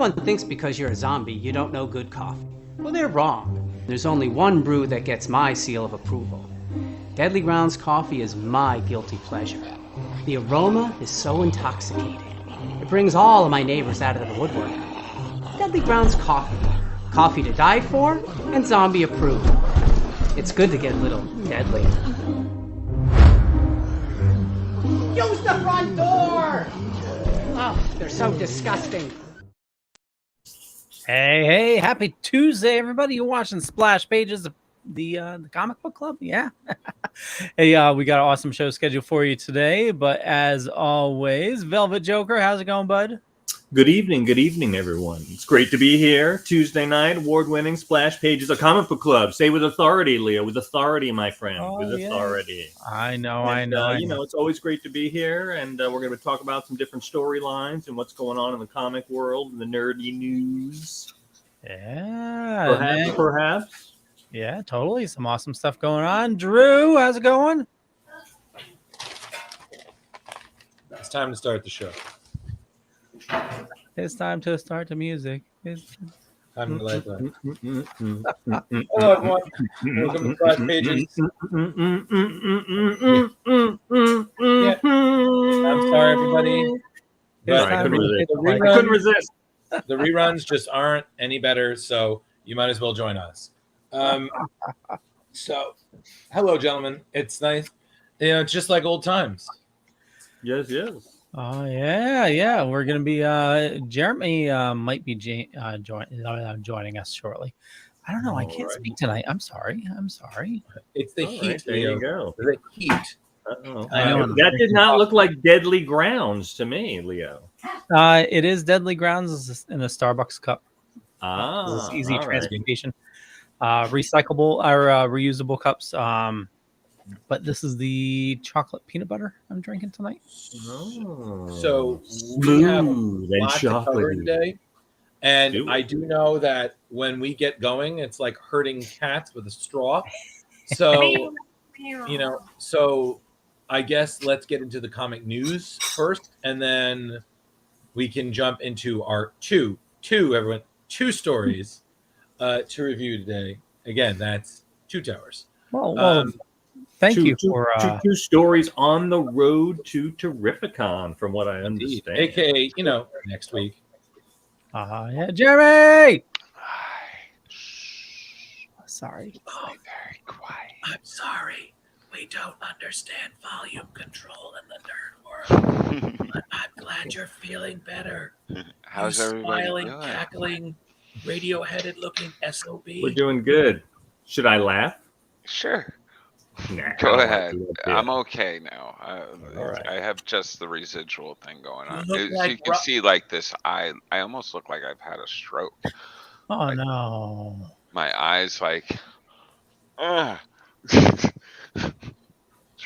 Everyone thinks because you're a zombie, you don't know good coffee. Well, they're wrong. There's only one brew that gets my seal of approval. Deadly Grounds coffee is my guilty pleasure. The aroma is so intoxicating. It brings all of my neighbors out of the woodwork. Deadly Grounds coffee. Coffee to die for and zombie approved. It's good to get a little deadly. Use the front door! Oh, they're so disgusting. Hey, happy Tuesday, everybody. You're watching Splash Pages, the comic book club. Yeah. Hey, we got an awesome show scheduled for you today. But as always, Velvet Joker, how's it going, bud? Good evening, everyone. It's great to be here. Tuesday night, award-winning Splash Pages, a comic book club. Say with authority, Leo. With authority, my friend. With authority. I know. It's always great to be here, and we're going to talk about some different storylines and what's going on in the comic world and the nerdy news. Yeah. Perhaps. Yeah, totally. Some awesome stuff going on. Drew, how's it going? It's time to start the show. It's time to start the music. Time to light that. Hello, everyone. Welcome to Splash Pages. I'm sorry, everybody. I couldn't resist. The reruns just aren't any better, so you might as well join us. So, hello, gentlemen. It's nice. It's just like old times. Yes. Oh yeah. We're gonna be Jeremy might be joining us shortly. I don't know. I can't speak tonight. I'm sorry. It's the heat. Right, there you go. The heat. I know. That did not look like Deadly Grounds to me, Leo. It is Deadly Grounds in a Starbucks cup. It's easy transportation. Recyclable or reusable cups. But this is the chocolate peanut butter I'm drinking tonight. So we have a lot to cover today. And I do know that when we get going, it's like herding cats with a straw. So, so I guess let's get into the comic news first. And then we can jump into our two stories to review today. Again, that's Two Towers. Well, thank you for two stories on the road to Terrificon, from what I understand. AKA, next week. Yeah, Jeremy. Sorry. Oh, very quiet. I'm sorry. We don't understand volume control in the nerd world. But I'm glad you're feeling better. How's everybody smiling, doing? cackling, radio-headed looking SOB. We're doing good. Should I laugh? Sure. Nah, Go ahead. I'm okay now. All right. I have just the residual thing going on. You look like you can see like this eye. I almost look like I've had a stroke. Oh no. My eyes like. You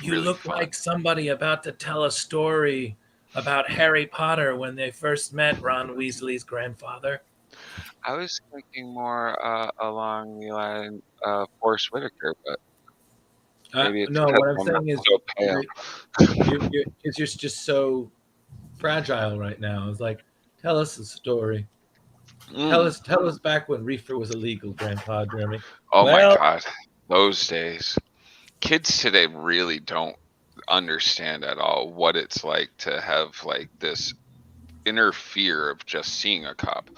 really look fun. like somebody about to tell a story about Harry Potter when they first met Ron Weasley's grandfather. I was thinking more along the line of Forrest Whitaker, but maybe it's no, because what I'm saying is so pale. you're just so fragile right now. It's like, tell us a story. Tell us back when reefer was illegal, Grandpa Jeremy. Oh my God, those days. Kids today really don't understand at all what it's like to have like this inner fear of just seeing a cop.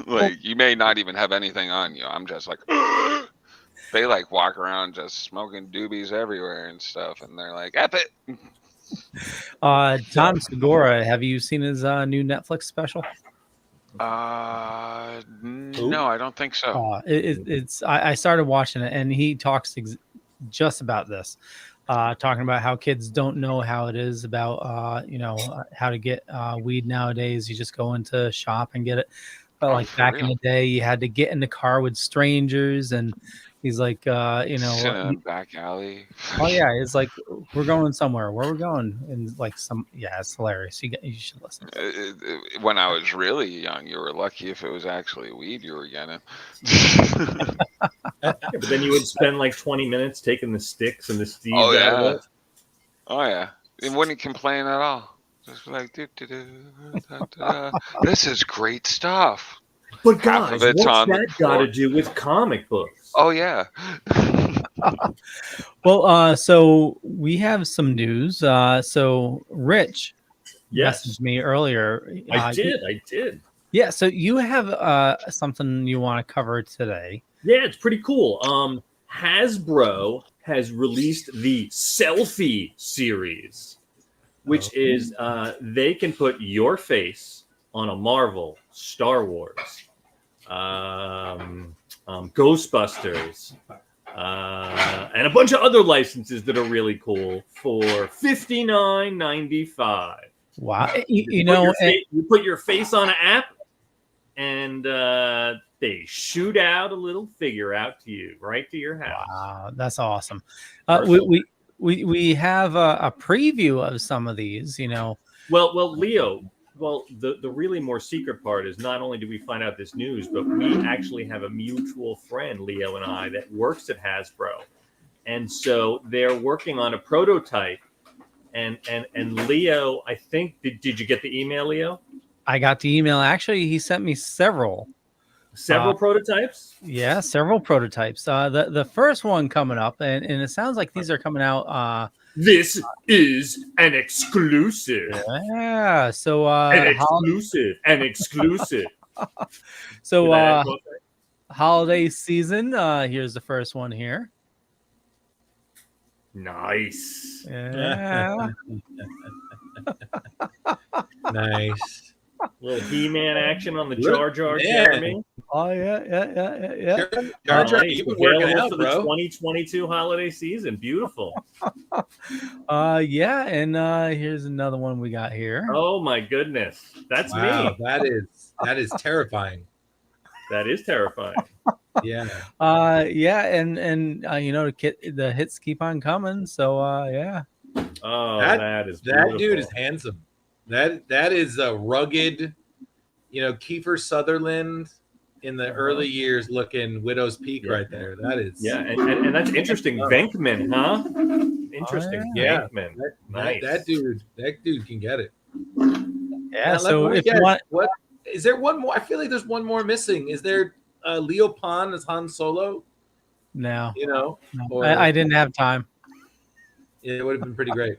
Like you may not even have anything on you. I'm just like they like walk around just smoking doobies everywhere and stuff, and they're like, F it. Tom Segura, have you seen his new Netflix special? No, I don't think so. I started watching it, and he talks just about this, talking about how kids don't know how it is about how to get weed nowadays. You just go into a shop and get it. But like back in the day, you had to get in the car with strangers, and he's like, Sit in a back alley. Oh yeah, it's like we're going somewhere. Where we're going? And like it's hilarious. You should listen. When I was really young, you were lucky if it was actually weed you were getting. But then you would spend like 20 minutes taking the sticks and the seeds out of it. Oh yeah, it wouldn't complain at all. It's like, this is great stuff. But guys, what's that got to do with comic books? Oh yeah. Well, so we have some news. So Rich messaged me earlier. I did. Yeah, so you have something you want to cover today. Yeah, it's pretty cool. Hasbro has released the Selfie series, which is they can put your face on a Marvel, Star Wars, Ghostbusters, and a bunch of other licenses that are really cool for $59.95. Wow! You put your face on an app, and they shoot out a little figure out to you right to your house. Wow, that's awesome. We have a preview of some of these. Well, Leo. Well, the really more secret part is not only do we find out this news, but we actually have a mutual friend, Leo and I, that works at Hasbro, and so they're working on a prototype. And Leo, I think, did you get the email, Leo? I got the email. Actually, he sent me several prototypes. Yeah, several prototypes. The first one coming up, and it sounds like these are coming out. This is an exclusive. Yeah. So an exclusive. So holiday season. Here's the first one here. Nice. Yeah. Nice. Little He-Man action on the Jar Jar Jeremy. Oh yeah. Jar Jar, you've been working out, for the 2022 holiday season. Beautiful. Yeah, and here's another one we got here. Oh my goodness, that's me. That is terrifying. That is terrifying. Yeah. Yeah, and the hits keep on coming. So yeah. Oh, that is beautiful. That dude is handsome. That is a rugged, Kiefer Sutherland in the early years looking Widow's Peak right there. That is and that's interesting. Venkman, huh? Interesting. Venkman. Nice. That dude can get it. Yeah. Now, so if you want, what is there one more? I feel like there's one more missing. Is there Leo Pon as Han Solo? No. No. I didn't have time. It would have been pretty great.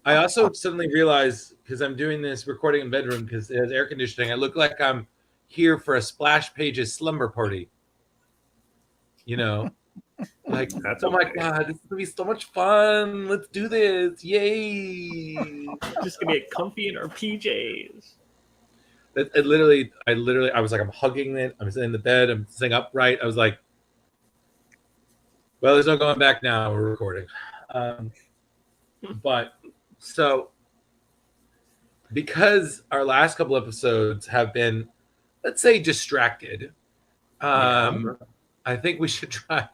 I also suddenly realized, because I'm doing this recording in bedroom because it has air conditioning, I look like I'm here for a Splash Pages slumber party. Like, that's my God, this is gonna be so much fun. Let's do this. Yay. Just gonna get comfy in our PJs. I was like, I'm hugging it. I'm sitting in the bed. I'm sitting upright. I was like, well, there's no going back now. We're recording. But so because our last couple episodes have been, let's say, distracted, I think we should try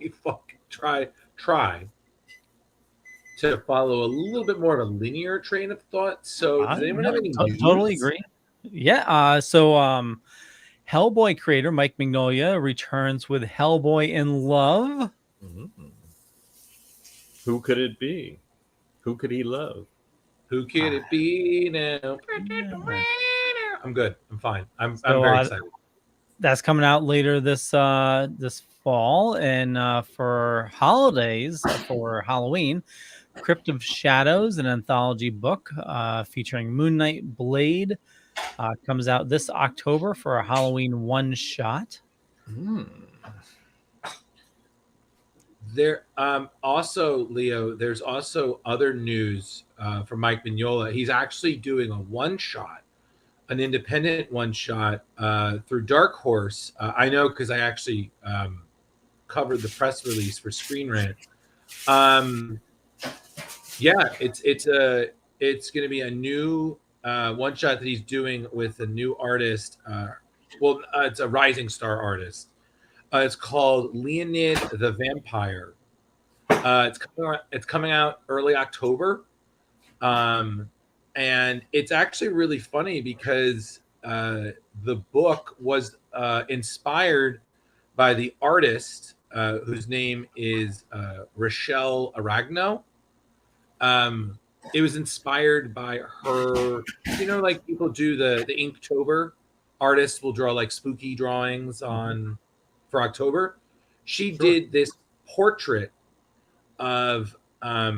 to follow a little bit more of a linear train of thought. So does anyone have any news? Totally agree. Yeah. So Hellboy creator Mike Mignola returns with Hellboy in Love. Mm-hmm. Who could it be? Who could he love? Who could it be now? I'm good. I'm fine. I'm very excited. That's coming out later this fall, and for holidays, for Halloween, Crypt of Shadows, an anthology book featuring Moon Knight Blade, comes out this October for a Halloween one-shot. There also, Leo, there's also other news from Mike Mignola. He's actually doing a one-shot, an independent one-shot through Dark Horse. I know because I actually covered the press release for Screen Rant. It's going to be a new one-shot that he's doing with a new artist. It's a rising star artist. It's called Leonid the Vampire. It's coming out early October. And it's actually really funny because the book was inspired by the artist whose name is Rochelle Aragno. it was inspired by her. You know, like people do the Inktober. Artists will draw like spooky drawings for October. She did this portrait of a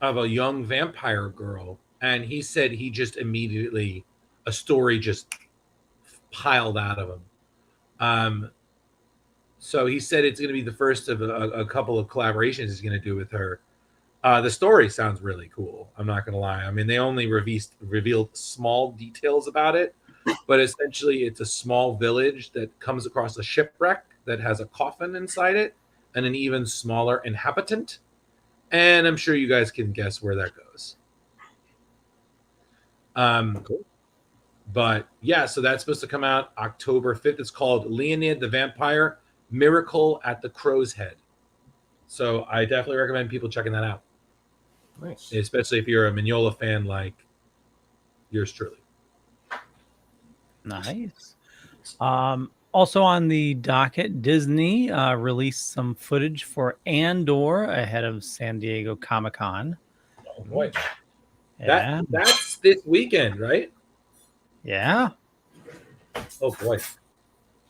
young vampire girl, and he said he just immediately a story just piled out of him. So he said it's going to be the first of a couple of collaborations he's going to do with her. The story sounds really cool. I'm not going to lie. I mean, they only revealed small details about it, but essentially it's a small village that comes across a shipwreck that has a coffin inside it and an even smaller inhabitant. And I'm sure you guys can guess where that goes. Cool. But yeah, so that's supposed to come out October 5th. It's called Leonid the Vampire Miracle at the Crow's Head. So I definitely recommend people checking that out. Nice. Especially if you're a Mignola fan like yours truly. Nice. Also on the docket, Disney released some footage for Andor ahead of San Diego Comic-Con. Oh boy. Yeah. That's this weekend, right? Yeah. Oh boy.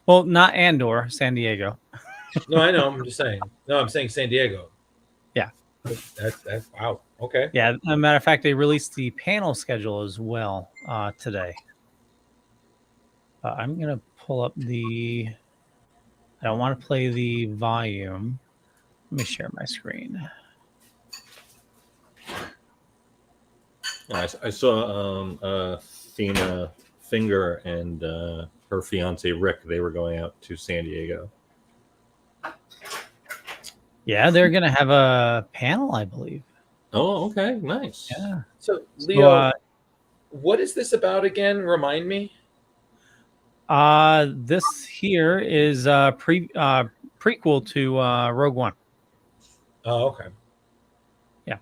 Well, not Andor, San Diego. No, I know. I'm just saying. No, I'm saying San Diego. Yeah. That's wow. Okay. Yeah. As a matter of fact, they released the panel schedule as well today. I'm going to pull up I don't want to play the volume. Let me share my screen. I saw Athena Finger and her fiance Rick. They were going out to San Diego. Yeah, they're going to have a panel, I believe. Oh, okay. Nice. Yeah. So, Leo, what is this about again? Remind me. This here is prequel to Rogue One. Oh, okay. Yeah.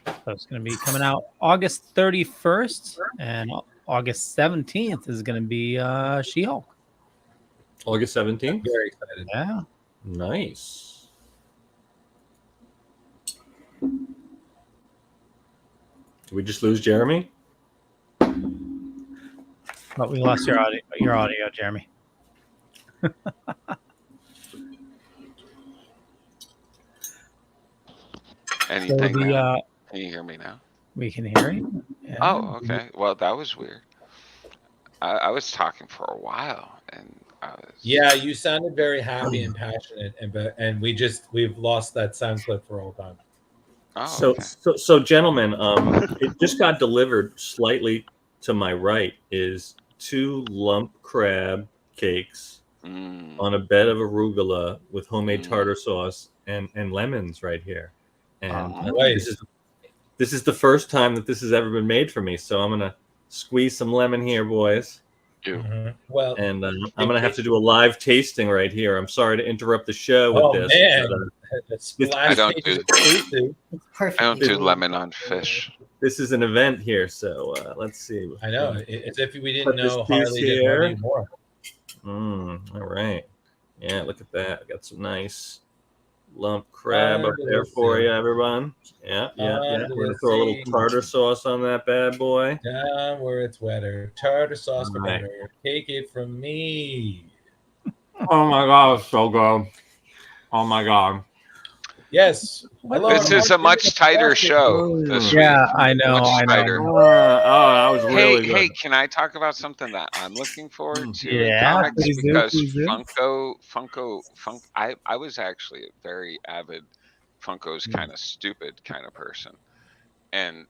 So it's going to be coming out August 31st, and August 17th is going to be She-Hulk. August 17th? Very excited. Yeah. Nice. Did we just lose Jeremy? But we lost your audio, Jeremy. Anything? So Can you hear me now? We can hear you. Yeah. Oh, okay. Well, that was weird. I was talking for a while, and I was. Yeah, you sounded very happy and passionate, and we've lost that sound clip for all time. Oh, okay. So, gentlemen, it just got delivered slightly to my right is 2 lump crab cakes on a bed of arugula with homemade tartar sauce and lemons right here. And this is the first time that this has ever been made for me. So I'm gonna squeeze some lemon here, boys. Mm-hmm. Well, and I'm gonna have to do a live tasting right here. I'm sorry to interrupt the show with this. Man. But, I don't do lemon on fish. This is an event here, so let's see. I know. It's if we didn't know Harley did more. All right. Yeah, look at that. Got some nice lump crab up there for you, everyone. Yeah. We're gonna throw a little tartar sauce on that bad boy. Down where it's wetter. Tartar sauce for better. Take it from me. Oh my god, it's so good. Oh my god. Yes. This is a much tighter show. I know. That was really good. Hey, can I talk about something that I'm looking forward to? Yeah, because Funko. I was actually a very avid Funko's kind of stupid kind of person, and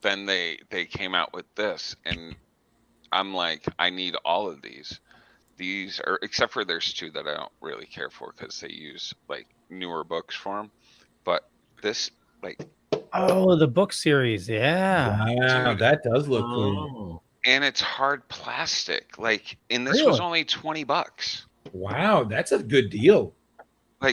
then they came out with this, and I'm like, I need all of these. These are, except for there's 2 that I don't really care for because they use like newer books for them, but this the book series, wow, that does look cool, and it's hard plastic, and this was only $20. Wow, that's a good deal,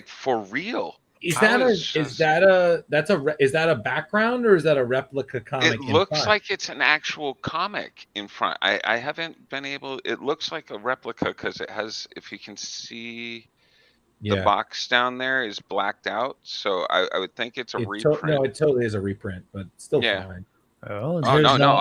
for real. Is that a background or is that a replica comic? It looks like it's an actual comic in front. I haven't been able. It looks like a replica because it has. If you can see, The box down there is blacked out, so I would think it's a reprint. No, it totally is a reprint, but still fine. Oh no, no,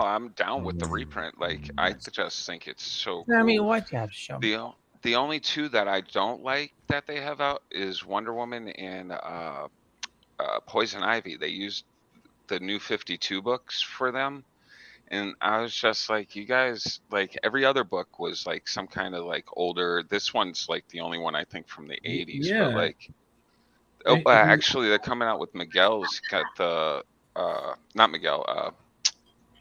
I'm down with the reprint. Like I just think it's so cool. I mean, why'd you have to show me? The only two that I don't like that they have out is Wonder Woman and Poison Ivy. They used the New 52 books for them, and I was just like, you guys, like every other book was like some kind of like older. This one's like the only one I think from the 80s. Yeah. But like, actually, they're coming out with Miguel's got the not Miguel.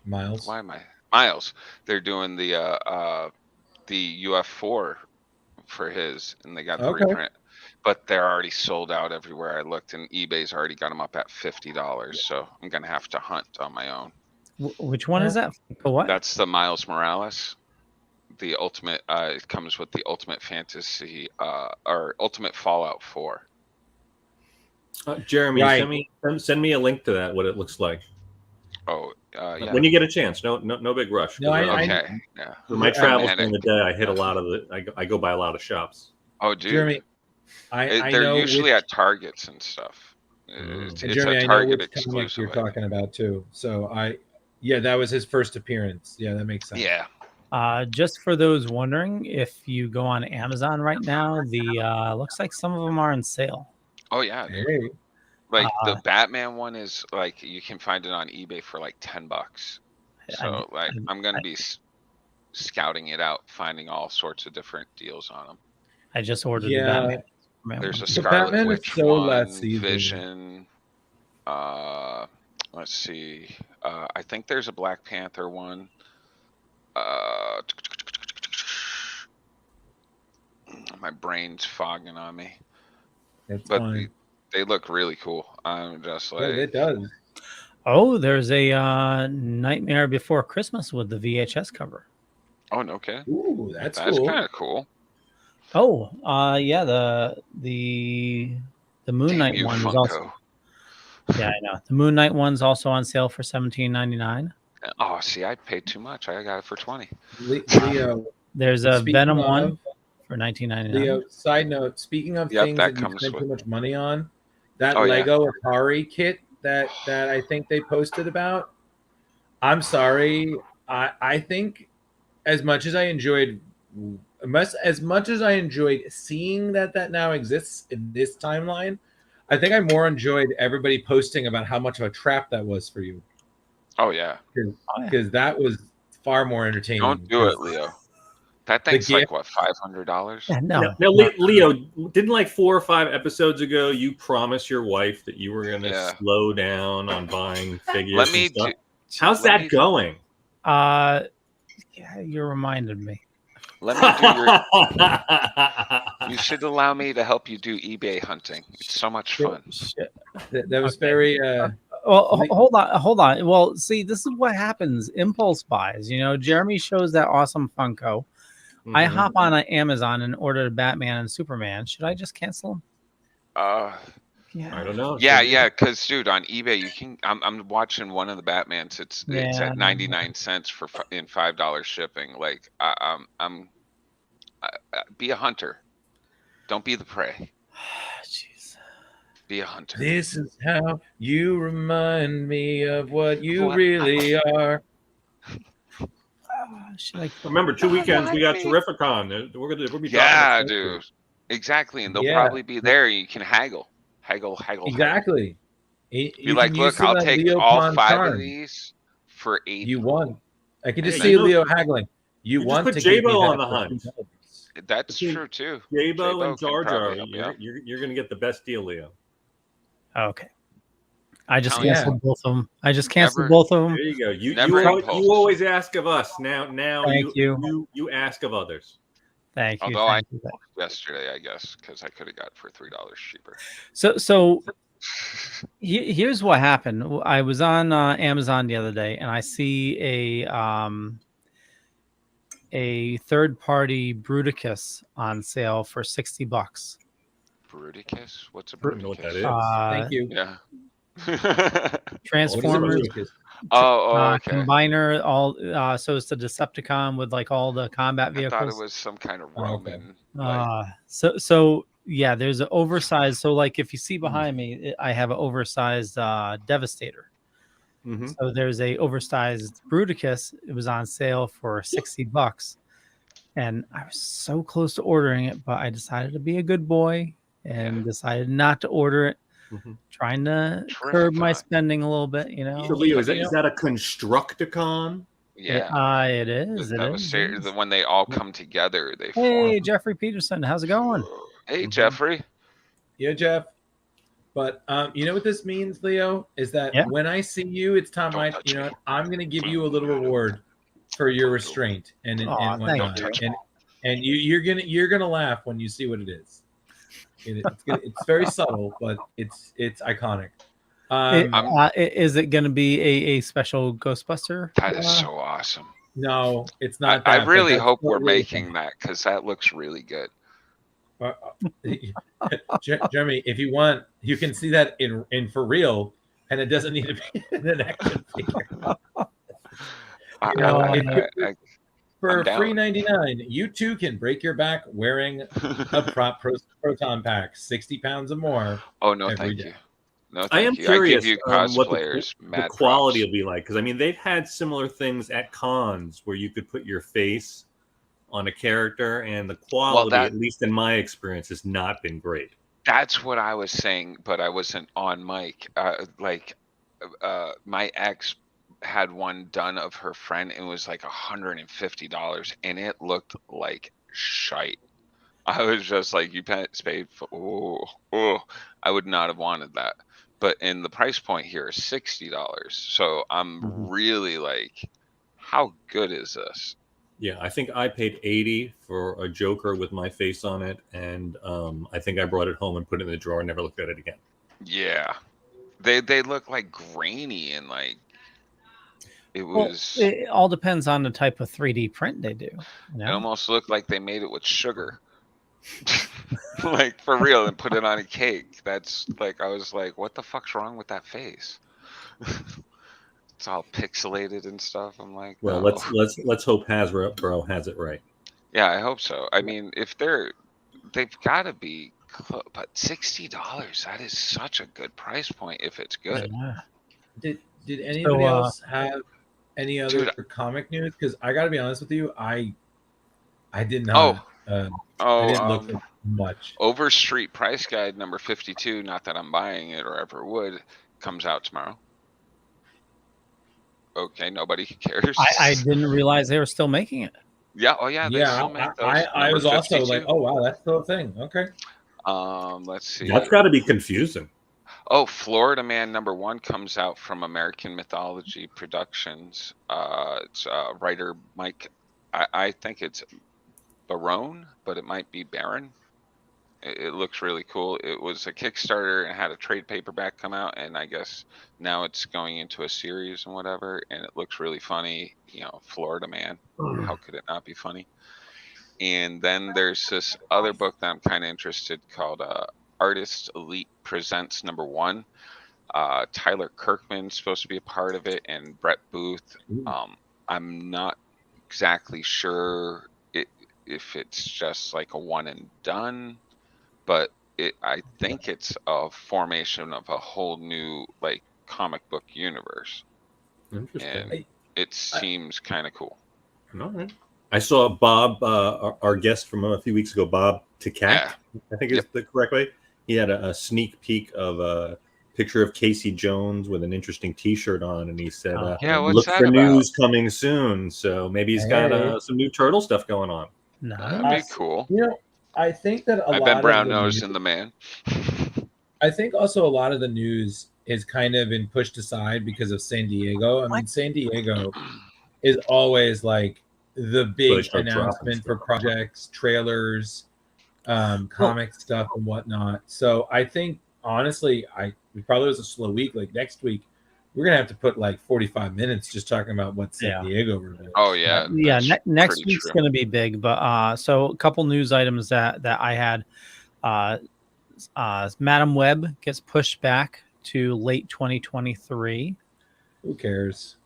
Miles. Why am I Miles? They're doing the UF4 for his, and they got the reprint, but they're already sold out everywhere I looked, and eBay's already got them up at $50. So I'm gonna have to hunt on my own. Which one is that? For what? That's the Miles Morales. The ultimate. It comes with the Ultimate Fantasy or Ultimate Fallout 4. Jeremy, send me a link to that. What it looks like. Oh, yeah. When you get a chance. No big rush. No, okay. Yeah. For my travels during the day, I hit a lot of I go by a lot of shops. Oh, dude. Jeremy, they're usually at Targets and stuff. It's Jeremy, a Target I know which exclusive. you're talking about too. So that was his first appearance. Yeah, that makes sense. Yeah. Just for those wondering, if you go on Amazon right now, the looks like some of them are on sale. Oh yeah. Hey. Like the Batman one is like you can find it on eBay for like $10. So I'm gonna be scouting it out, finding all sorts of different deals on them. I just ordered the Batman. There's a The Scarlet Batman Witch is so one, less easy. Vision. Let's see. I think there's a Black Panther one. My brain's fogging on me. But fine. they look really cool. I'm just like, it does. Oh, there's a Nightmare Before Christmas with the VHS cover. Oh, no, okay. Ooh, that's cool. Kind of cool. Oh, yeah, the Moon Knight one is also. Yeah, I know. The Moon Knight one's also on sale for $17.99. Oh, see, I paid too much. I got it for $20. Leo, there's a Venom one for $19.99. Leo, side note, speaking of things that you spend too much money on, that Lego Atari kit that I think they posted about, I'm sorry. I think as much as I enjoyed seeing that now exists in this timeline, I think I more enjoyed everybody posting about how much of a trap that was for you. Oh yeah, because that was far more entertaining. Don't do it, Leo. That thing's like what, $500? Yeah, no. Now, Leo, didn't like 4 or 5 episodes ago you promised your wife that you were going to slow down on buying figures? How's that going? Yeah, you reminded me. Let me do You should allow me to help you do eBay hunting. It's so much fun. That was very. Well, hold on. Well, see, this is what happens. Impulse buys. Jeremy shows that awesome Funko. Mm-hmm. I hop on Amazon and order Batman and Superman. Should I just cancel them? Yeah. I don't know. Yeah, because dude, on eBay you can. I'm watching one of the Batmans. It's at 99 cents in $5 shipping. Like be a hunter. Don't be the prey. Jeez. Be a hunter. This is how you remind me of what you really are. Remember, 2 weekends we got Terrificon. We'll be talking dude. Exactly, and they'll probably be there. You can haggle. Exactly. Be like, look, I'll take all 5 of these for $80. You won. I can just see Leo haggling. You want to put J-Bo on the hunt. That's true too. J-Bo and Jar Jar, you're going to get the best deal, Leo. Okay. I just canceled both of them. Both of them. There you go. You always ask of us. Now you ask of others. Thank you. Although I yesterday, I guess, because I could have got it for $3 cheaper. So here's what happened. I was on Amazon the other day, and I see a third-party Bruticus on sale for $60. Bruticus? What's a Bruticus? I don't know what that is. Thank you. Yeah. Transformers. Okay. Combiner, all so it's the Decepticon with like all the combat vehicles. I thought it was some kind of Roman. So Yeah, there's an oversized. So like if you see behind me, I have an oversized Devastator. Mm-hmm. So there's a oversized Bruticus. It was on sale for $60. And I was so close to ordering it, but I decided to be a good boy and decided not to order it. Mm-hmm. Trying to Terrific curb my thought. spending a little bit, you know. So Leo, is that a Constructicon? Yeah. It is. It is. When they all come together, they Hey, form. Jeffrey Peterson, how's it going? Hey, Jeffrey. Yeah, Jeff. But you know what this means, Leo, is that Yeah. when I see you, it's time Don't touch me. I'm going to give you a little reward for your restraint and whatnot. thank And you're gonna laugh when you see what it is. It's very subtle, but it's iconic. Is it going to be a special Ghostbuster? That is so awesome. No, it's not. I really hope we're making that because that looks really good. Jeremy, if you want, you can see that in for real, and it doesn't need to be an action figure. For $3.99, you too can break your back wearing a prop proton pack, 60 pounds or more. Oh no, thank you. No, I am curious I give you what the quality props. will be like, because I mean they've had similar things at cons where you could put your face on a character, and the quality, at least in my experience, has not been great. That's what I was saying, but I wasn't on mic. My ex had one done of her friend. It was like $150, and it looked like shite. I was just like, you paid for. I would not have wanted that. But in the price point here is $60. So I'm really like, how good is this? Yeah, I think I paid $80 for a Joker with my face on it, and I think I brought it home and put it in the drawer and never looked at it again. Yeah, they look like grainy and like it was. Well, it all depends on the type of 3D print they do. You know? It almost looked like they made it with sugar, like for real, and put it on a cake. That's like I was like, what the fuck's wrong with that face? It's all pixelated and stuff. I'm like, well, no. let's hope Hasbro has it right. Yeah, I hope so. I mean, if they've got to be, but $60, that is such a good price point if it's good. Yeah. Did anybody else have any other comic news? Because I got to be honest with you, I did not. I didn't look at much. Overstreet Price Guide number 52. Not that I'm buying it or ever would. Comes out tomorrow. Okay, nobody cares. I didn't realize they were still making it. Yeah. Oh yeah. I was also 52. Like, oh wow, that's still a thing. Okay. Let's see. That's got to be confusing. Oh, Florida Man #1 comes out from American Mythology Productions. It's writer Mike. I think it's Barone, but it might be Baron. It looks really cool. It was a Kickstarter and had a trade paperback come out, and I guess now it's going into a series and whatever, and it looks really funny. You know, Florida Man. How could it not be funny? And then there's this other book that I'm kind of interested called Artist Elite Presents #1. Tyler Kirkman's supposed to be a part of it, and Brett Booth. I'm not exactly sure if it's just like a one and done, but I think it's a formation of a whole new like comic book universe. Interesting. And it seems kind of cool. All right. I saw Bob, our guest from a few weeks ago, Bob Ticat, I think is the correct way. He had a sneak peek of a picture of Casey Jones with an interesting T-shirt on, and he said, "Look for news coming soon." So maybe he's got some new Turtle stuff going on. No, that'd be cool. You know, I think that I've been brown nosed in the man. I think also a lot of the news is kind of been pushed aside because of San Diego. I mean, San Diego is always like the big announcement for projects, trailers, comic stuff and whatnot. So I think honestly, we probably was a slow week. Like next week, we're gonna have to put like 45 minutes just talking about what San Diego revealed. Oh yeah, next week's gonna be big. But so a couple news items that I had. Madam Web gets pushed back to late 2023. Who cares?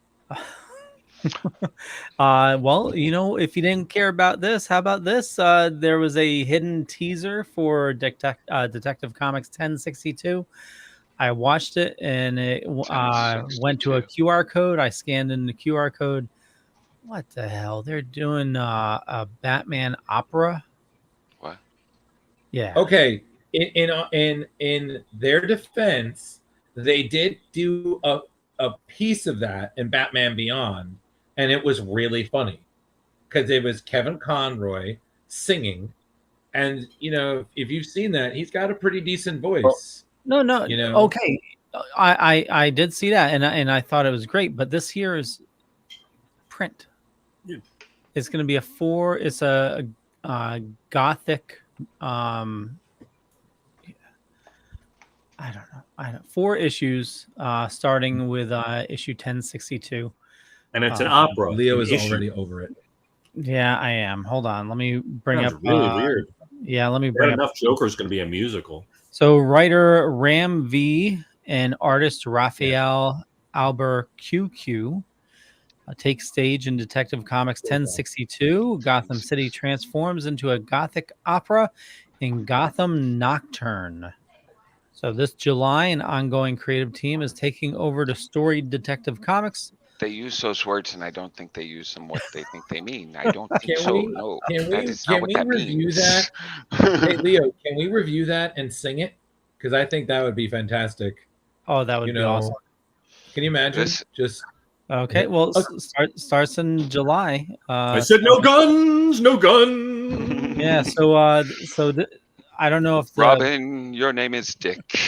Well, if you didn't care about this, how about this? There was a hidden teaser for Detective Comics 1062. I watched it and it went to a 1062. QR code. I scanned in the QR code. What the hell? They're doing a Batman opera. What? Yeah. Okay. In their defense, they did do a piece of that in Batman Beyond, and it was really funny because it was Kevin Conroy singing, and if you've seen that, he's got a pretty decent voice. No. know? Okay. I did see that, and I thought it was great. But this here is print. Yeah. It's going to be It's a gothic. I don't know. 4 issues, starting with issue 1062. And it's an opera. Leo is already over it. Yeah, I am. Hold on. Let me bring Sounds up. really weird. Yeah, let me bring up. Enough Joker's going to be a musical. So writer Ram V and artist Raphael Albert QQ take stage in Detective Comics 1062. Gotham City transforms into a gothic opera in Gotham Nocturne. So this July, an ongoing creative team is taking over to Storied Detective Comics. They use those words, and I don't think they use them what they think they mean. I don't think so. No, Can that is not what that review means. that? Hey, Leo, can we review that and sing it? Because I think that would be fantastic. Oh, that would be awesome. Can you imagine? Okay, well, starts in July. I said no guns, no guns. Yeah, I don't know if Robin, your name is Dick.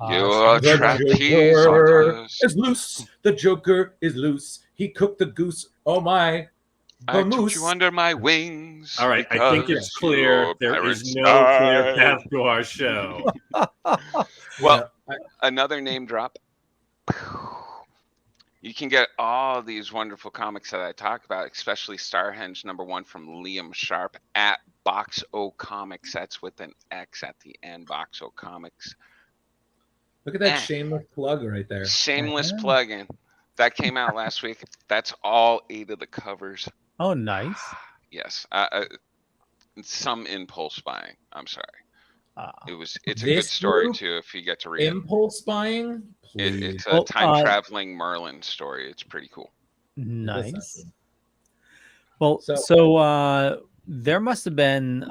You're The trapped Joker is loose. The Joker is loose. He cooked the goose. Oh my! I took you under my wings. All right, I think it's clear. There is no clear path to our show. Well, another name drop. You can get all these wonderful comics that I talk about, especially Starhenge #1 from Liam Sharp at Box O Comics. That's with an X at the end, Box O Comics. Look at that shameless plug right there. Shameless plug-in. That came out last week. That's all 8 of the covers. Oh, nice. Yes. Some impulse buying. I'm sorry. It's a good story too if you get to read impulse buying. It's a time traveling Merlin story. It's pretty cool. Nice. Well, so there must have been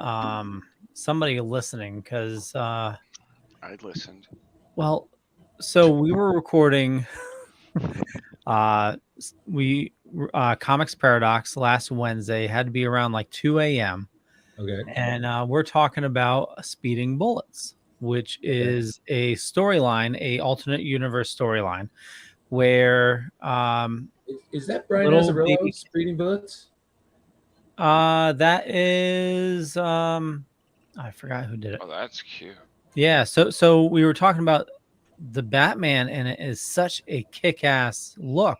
somebody listening because I listened. Well, so we were recording Comics Paradox last Wednesday. It had to be around like 2 a.m. Okay. And we're talking about Speeding Bullets, which is a storyline, a alternate universe storyline, where is that Brian Azzarello, Speeding Bullets? That is I forgot who did it. Oh, that's cute. Yeah, so we were talking about the Batman, and it is such a kick-ass look.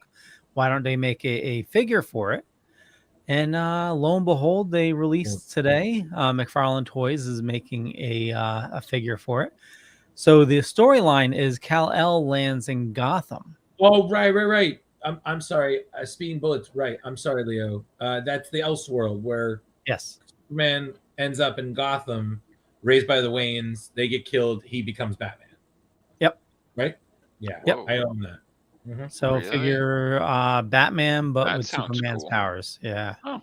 Why don't they make a figure for it? And lo and behold, they released today. McFarlane Toys is making a figure for it. So the storyline is Kal-El lands in Gotham. Oh, right. I'm sorry. Speeding Bullets. Right. I'm sorry, Leo. That's the Elseworld where Superman ends up in Gotham, raised by the Waynes. They get killed. He becomes Batman. Yep. Right. Yeah. Yep. I own that. Mm-hmm. So really? Figure Batman, but with Superman's powers. Yeah. Oh.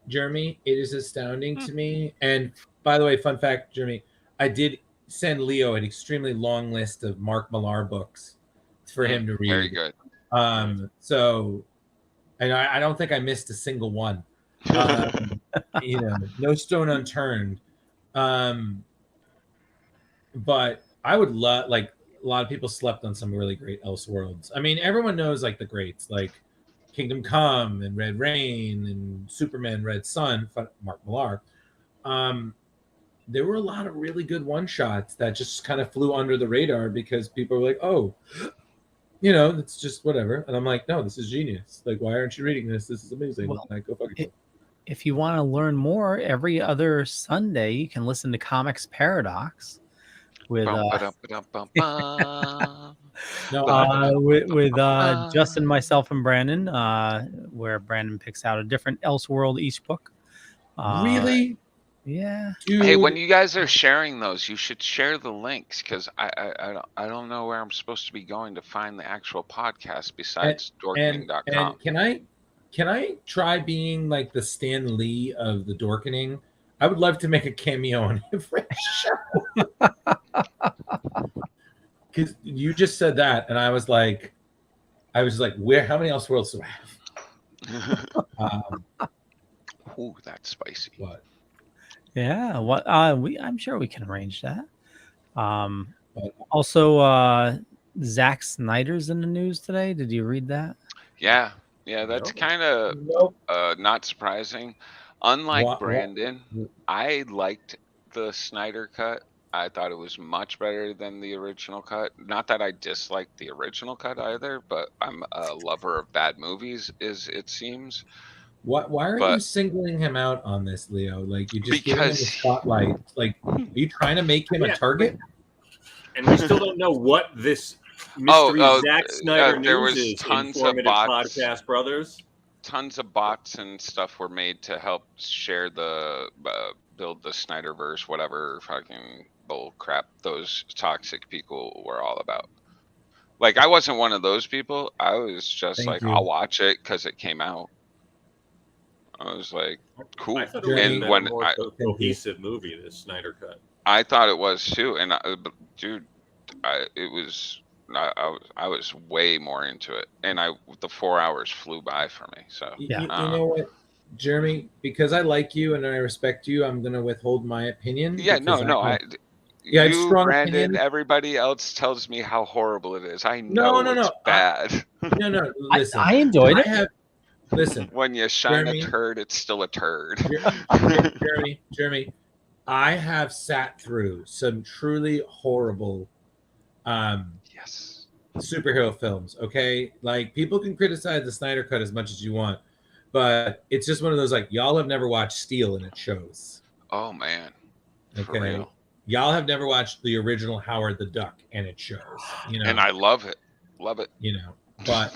Jeremy, it is astounding to me. And by the way, fun fact, Jeremy, I did send Leo an extremely long list of Mark Millar books for him to read. Very good. So, and I don't think I missed a single one. No stone unturned. But I would love, like, a lot of people slept on some really great Elseworlds. I mean, everyone knows like the greats, like Kingdom Come and Red Rain and Superman Red Sun, Mark Millar. There were a lot of really good one-shots that just kind of flew under the radar because people were like, oh, it's just whatever. And I'm like, no, this is genius. Like, why aren't you reading this? This is amazing. Well, like, go fuck yourself. If you want to learn more, every other Sunday, you can listen to Comics Paradox with No, with Justin, myself, and Brandon, where Brandon picks out a different Elseworld each book. Really? Yeah. Dude. Hey, when you guys are sharing those, you should share the links because I don't know where I'm supposed to be going to find the actual podcast besides dorkening.com. And can I try being like the Stan Lee of the Dorkening? I would love to make a cameo on every show. Because you just said that, and I was like, where? How many Elseworlds do I have? Ooh, that's spicy. What? Yeah. What? I'm sure we can arrange that. Also, Zack Snyder's in the news today. Did you read that? Yeah, that's kind of not surprising. Unlike Brandon, I liked the Snyder cut. I thought it was much better than the original cut. Not that I disliked the original cut either, but I'm a lover of bad movies, it seems. Why are you singling him out on this, Leo? Like, you just giving him the spotlight. Like, are you trying to make him a target? And we still don't know what this mystery Zack Snyder news is. Tons of bots, podcast brothers. Tons of bots and stuff were made to help share the build the Snyderverse, whatever fucking bull crap those toxic people were all about. Like, I wasn't one of those people. I was just I'll watch it because it came out. I was like, cool. I thought it was a cohesive movie, this Snyder cut. I thought it was too, and dude, I was way more into it, and the 4 hours flew by for me. So you know what, Jeremy? Because I like you and I respect you, I'm gonna withhold my opinion. Yeah, it's strong Brandon, opinion. Everybody else tells me how horrible it is. I know it's bad. No. Listen, I enjoyed it. Listen, when you shine a turd, it's still a turd. Jeremy, I have sat through some truly horrible superhero films, okay? Like, people can criticize the Snyder cut as much as you want, but it's just one of those, like, y'all have never watched Steel and it shows. Oh, man. Okay. For real. Y'all have never watched the original Howard the Duck and it shows. You know? And I love it. Love it. You know, but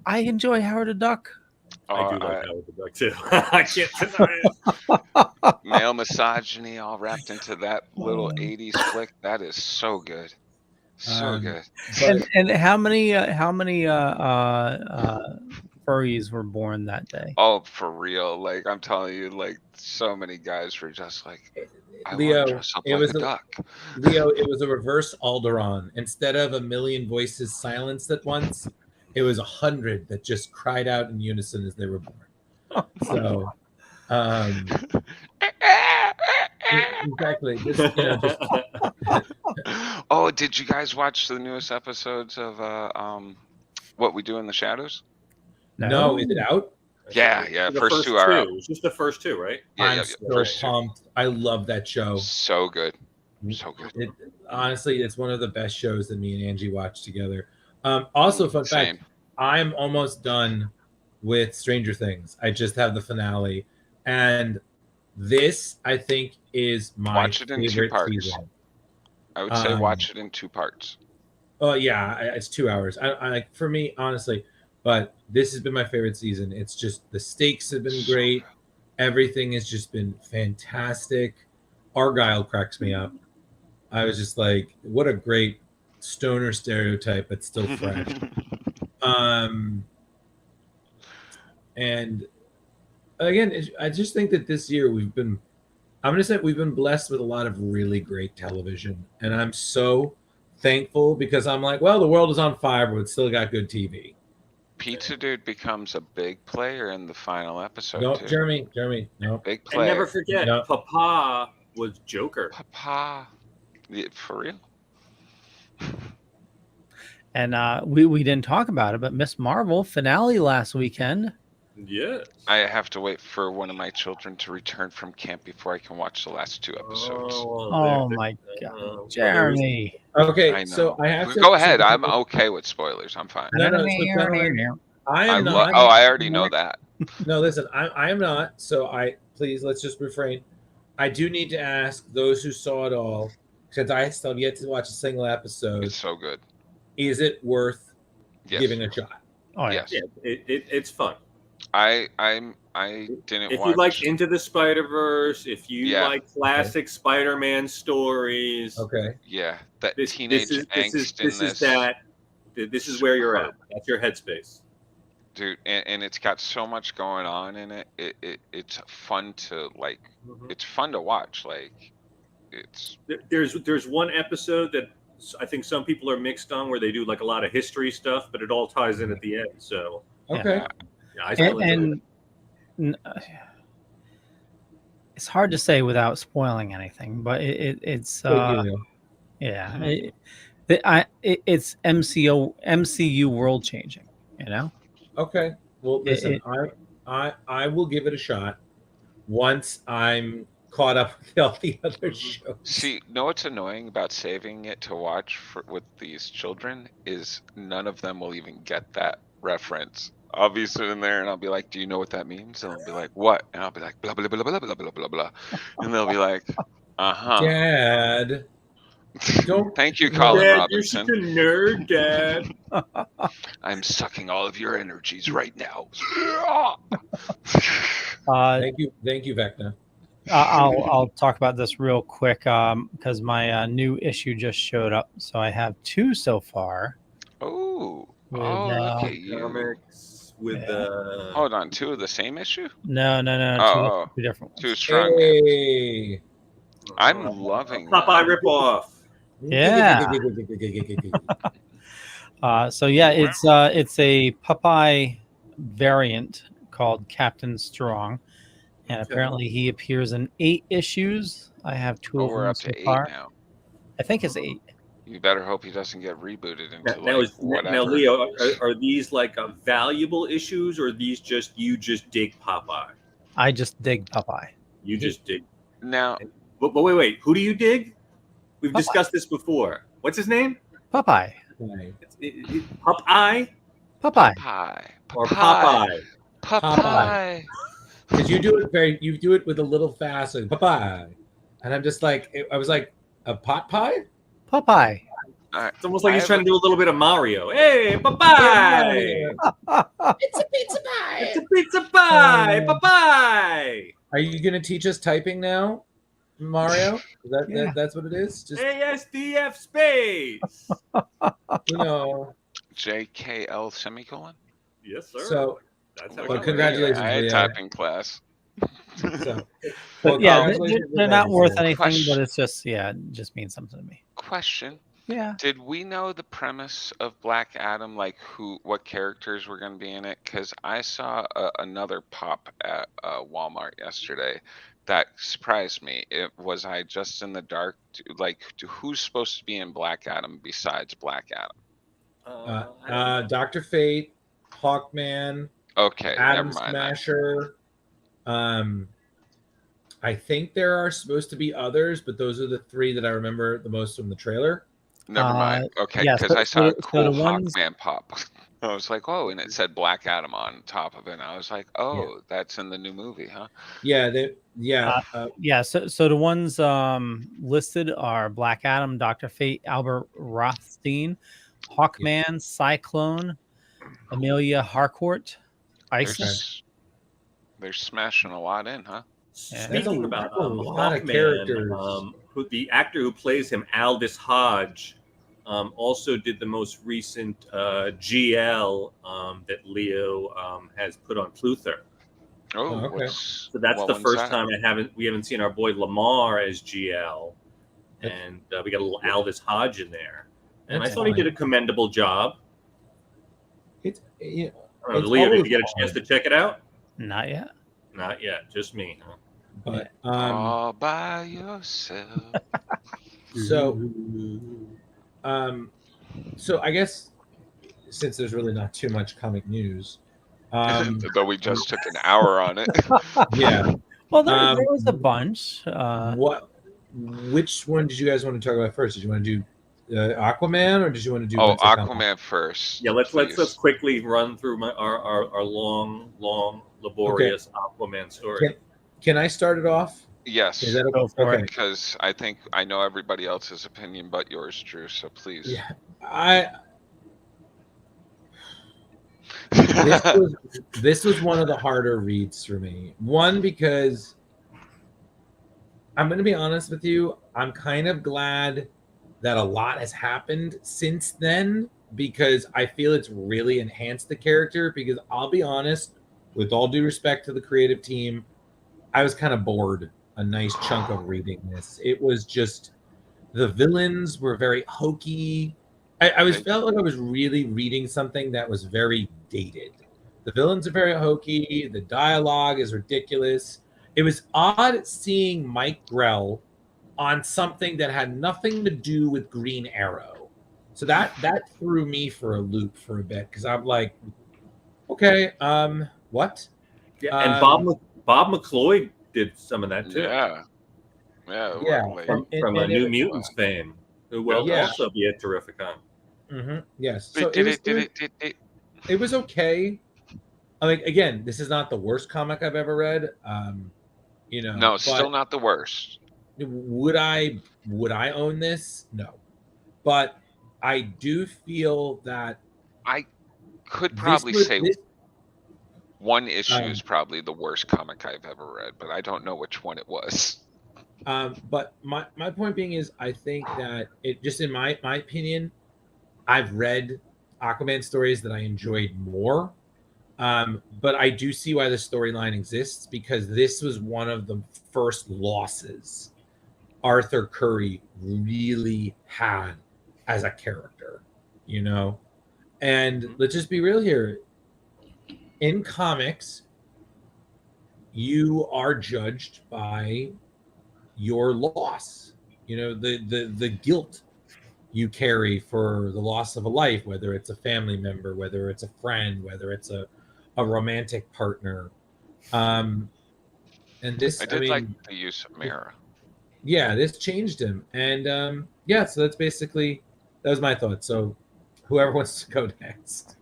I enjoy Howard the Duck. I do like Howard the Duck too. I can't deny it. Male misogyny all wrapped into that little 80s flick. That is so good. So good. And how many furries were born that day? Oh, for real. Like, I'm telling you, like, so many guys were just like, I Leo, want to dress up like a duck. Leo, it was a reverse Alderaan. Instead of a million voices silenced at once, it was 100 that just cried out in unison as they were born. So, exactly. Oh, did you guys watch the newest episodes of What We Do in the Shadows? No, is it out? Yeah. First two are out. It's just the first two, right? I'm so pumped. I love that show. So good. So good. Honestly, it's one of the best shows that me and Angie watch together. Also, fun fact, I'm almost done with Stranger Things. I just have the finale. And this, I think, is my watch it in favorite 2 parts. season. I would say watch it in 2 parts. Oh, yeah, it's 2 hours. I like, for me, honestly, but this has been my favorite season. It's just, the stakes have been great. Everything has just been fantastic. Argyle cracks me up. I was just like, what a great stoner stereotype, but still fresh. And again, I just think that this year we've been blessed with a lot of really great television, and I'm so thankful because I'm like, well, the world is on fire, but it's still got good TV. Pizza Dude becomes a big player in the final episode. No, too. Jeremy, no. Big player. And never forget, Papa was Joker. Papa, for real. And we didn't talk about it, but Miss Marvel finale last weekend. Yes. I have to wait for one of my children to return from camp before I can watch the last 2 episodes. Oh my God, Jeremy. Okay, so I have to go ahead. I'm okay with spoilers. I'm fine. No, I am not. I already know that. No, listen, I am not. So please, let's just refrain. I do need to ask those who saw it all, because I still have yet to watch a single episode. It's so good. is it worth Yes. giving a shot? Oh, yeah. Yes. Yeah, it's fun. I didn't If watch. you like Into the Spider-Verse, if you Yeah. like classic Spider-Man stories, Okay. Yeah, that this teenage is angst in this. This is where you're at. Superb. That's your headspace. Dude, and it's got so much going on in it. It's fun to like. It's fun to watch. Like, it's There's one episode that I think some people are mixed on where they do like a lot of history stuff, but it all ties in at the end. So Okay. yeah, I still enjoy it. It's hard to say without spoiling anything, but it's yeah, it's MCU world changing, you know. Okay. Well, listen, I will give it a shot once I'm caught up with all the other shows. See, know what's annoying about saving it to watch with these children is none of them will even get that reference. I'll be sitting there and I'll be like, "Do you know what that means?" And they'll be like, "What?" And I'll be like, "Blah blah blah blah blah blah blah blah," and they'll be like, "Uh-huh." Dad, don't. Thank you, Colin Dad, Robinson. you're such a nerd, Dad. I'm sucking all of your energies right now. Thank you, Vecna. I'll talk about this real quick because my new issue just showed up, so I have 2 so far. Oh, With, look at you. Comics with Hold on, 2 of the same issue? No, Oh, two different ones. 2 strong hands. Hey. I'm loving Popeye ripoff. Yeah. So yeah, it's a Popeye variant called Captain Strong, and apparently he appears in 8 issues. I have 2 of we're them up so to 8 far. now. I think it's 8. You better hope he doesn't get rebooted into whatever. Now, Leo, are these like valuable issues, or are these just you just dig Popeye? I just dig Popeye. You just dig. Now, but wait. Who do you dig? We've Popeye. discussed this before. What's his name? Popeye. Popeye Popeye. or Popeye? Popeye. Because you do it with a little fast, like Popeye, and I'm just like, I was like, a pot pie. Popeye. It's almost like he's trying to do a little bit of Mario. Hey, Popeye! It's a pizza pie. It's a pizza pie, Popeye! Are you going to teach us typing now, Mario? That's what it is? Just ASDF space. JKL semicolon? Yes, sir. So, that's how well, congratulations. I had Leo. typing class. So, But yeah, congratulations they're not worth anything, Question. but it's just it just means something to me. Question. Yeah. Did we know the premise of Black Adam, like what characters were going to be in it? Because I saw another pop at Walmart yesterday that surprised me. Was I just in the dark? Who's supposed to be in Black Adam besides Black Adam? Dr. Fate, Hawkman, Okay, Atom never mind. Smasher. I think there are supposed to be others, but those are the 3 that I remember the most from the trailer. Never mind. Okay, yeah, because I saw a cool the ones- Hawkman pop. I was like, oh, and it said Black Adam on top of it. And I was like, oh, that's in the new movie, huh? Yeah, So the ones listed are Black Adam, Dr. Fate, Albert Rothstein, Hawkman, Cyclone, Amelia Harcourt, Iceman. They're smashing a lot in, huh? Speaking about a lot of Hawkman, characters. The actor who plays him, Aldous Hodge, also did the most recent GL that Leo has put on Pluto. Oh, okay. So that's the first time we haven't seen our boy Lamar as GL, and we got a little Aldous Hodge in there, and I thought he did a commendable job. Leo, did you get a chance to check it out? Not yet. Not yet, just me. Huh? But all by yourself. So I guess since there's really not too much comic news, though we just took an hour on it. Yeah. Well, there was a bunch. Which one did you guys want to talk about first? Did you want to do Aquaman, or did you want to do? Aquaman first. Yeah, let's quickly run through our long, laborious Aquaman story. Can I start it off? Yes. Is that okay? Because I think I know everybody else's opinion but yours, Drew. So please. Yeah, This was one of the harder reads for me. One, because I'm going to be honest with you, I'm kind of glad that a lot has happened since then, because I feel it's really enhanced the character. Because I'll be honest, with all due respect to the creative team, I was kind of bored a nice chunk of reading this. It was just, the villains were very hokey. Felt like I was really reading something that was very dated. The villains are very hokey. The dialogue is ridiculous. It was odd seeing Mike Grell on something that had nothing to do with Green Arrow. So that threw me for a loop for a bit, because I'm like, okay, what? Yeah, and Bob McCloy did some of that too. Yeah. From a New Mutants fame, who will also be at Terrificon. Mm-hmm. Yes. So it was okay. I mean, again, this is not the worst comic I've ever read. No, still not the worst. Would I own this? No. But I do feel that I could probably say one issue is probably the worst comic I've ever read, but I don't know which one it was. But my point being is, I think that it, just in my opinion, I've read Aquaman stories that I enjoyed more. But I do see why the storyline exists, because this was one of the first losses Arthur Curry really had as a character, And let's just be real here. In comics, you are judged by your loss, the guilt you carry for the loss of a life, whether it's a family member, whether it's a friend, whether it's a romantic partner. And this, I did like the use of Mara. Yeah, this changed him. And so that was my thought. So whoever wants to go next.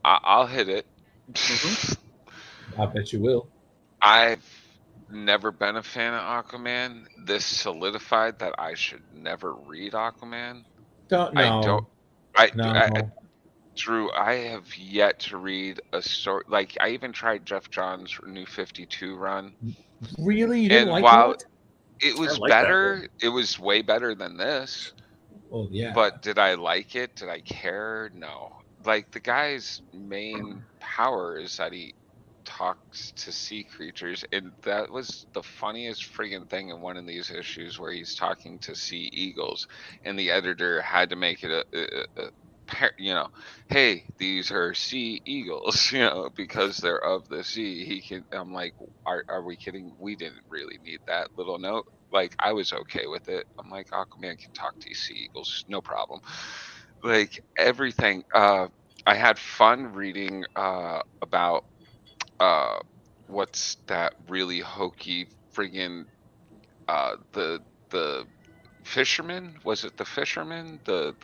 I'll hit it. I bet you will. I've never been a fan of Aquaman. This solidified that I should never read Aquaman. Drew, I have yet to read a story. Like, I even tried Jeff Johns' New 52 run. Really? You didn't like that? It was better. It was way better than this. Well, yeah. But did I like it? Did I care? No. Like, the guy's main power is that he talks to sea creatures, and that was the funniest friggin' thing in one of these issues, where he's talking to sea eagles, and the editor had to make it hey, these are sea eagles, because they're of the sea. I'm like, are we kidding? We didn't really need that little note. Like, I was okay with it. I'm like, Aquaman can talk to sea eagles, no problem. Like, everything. I had fun reading about what's that really hokey friggin' the fisherman? Was it the fisherman? The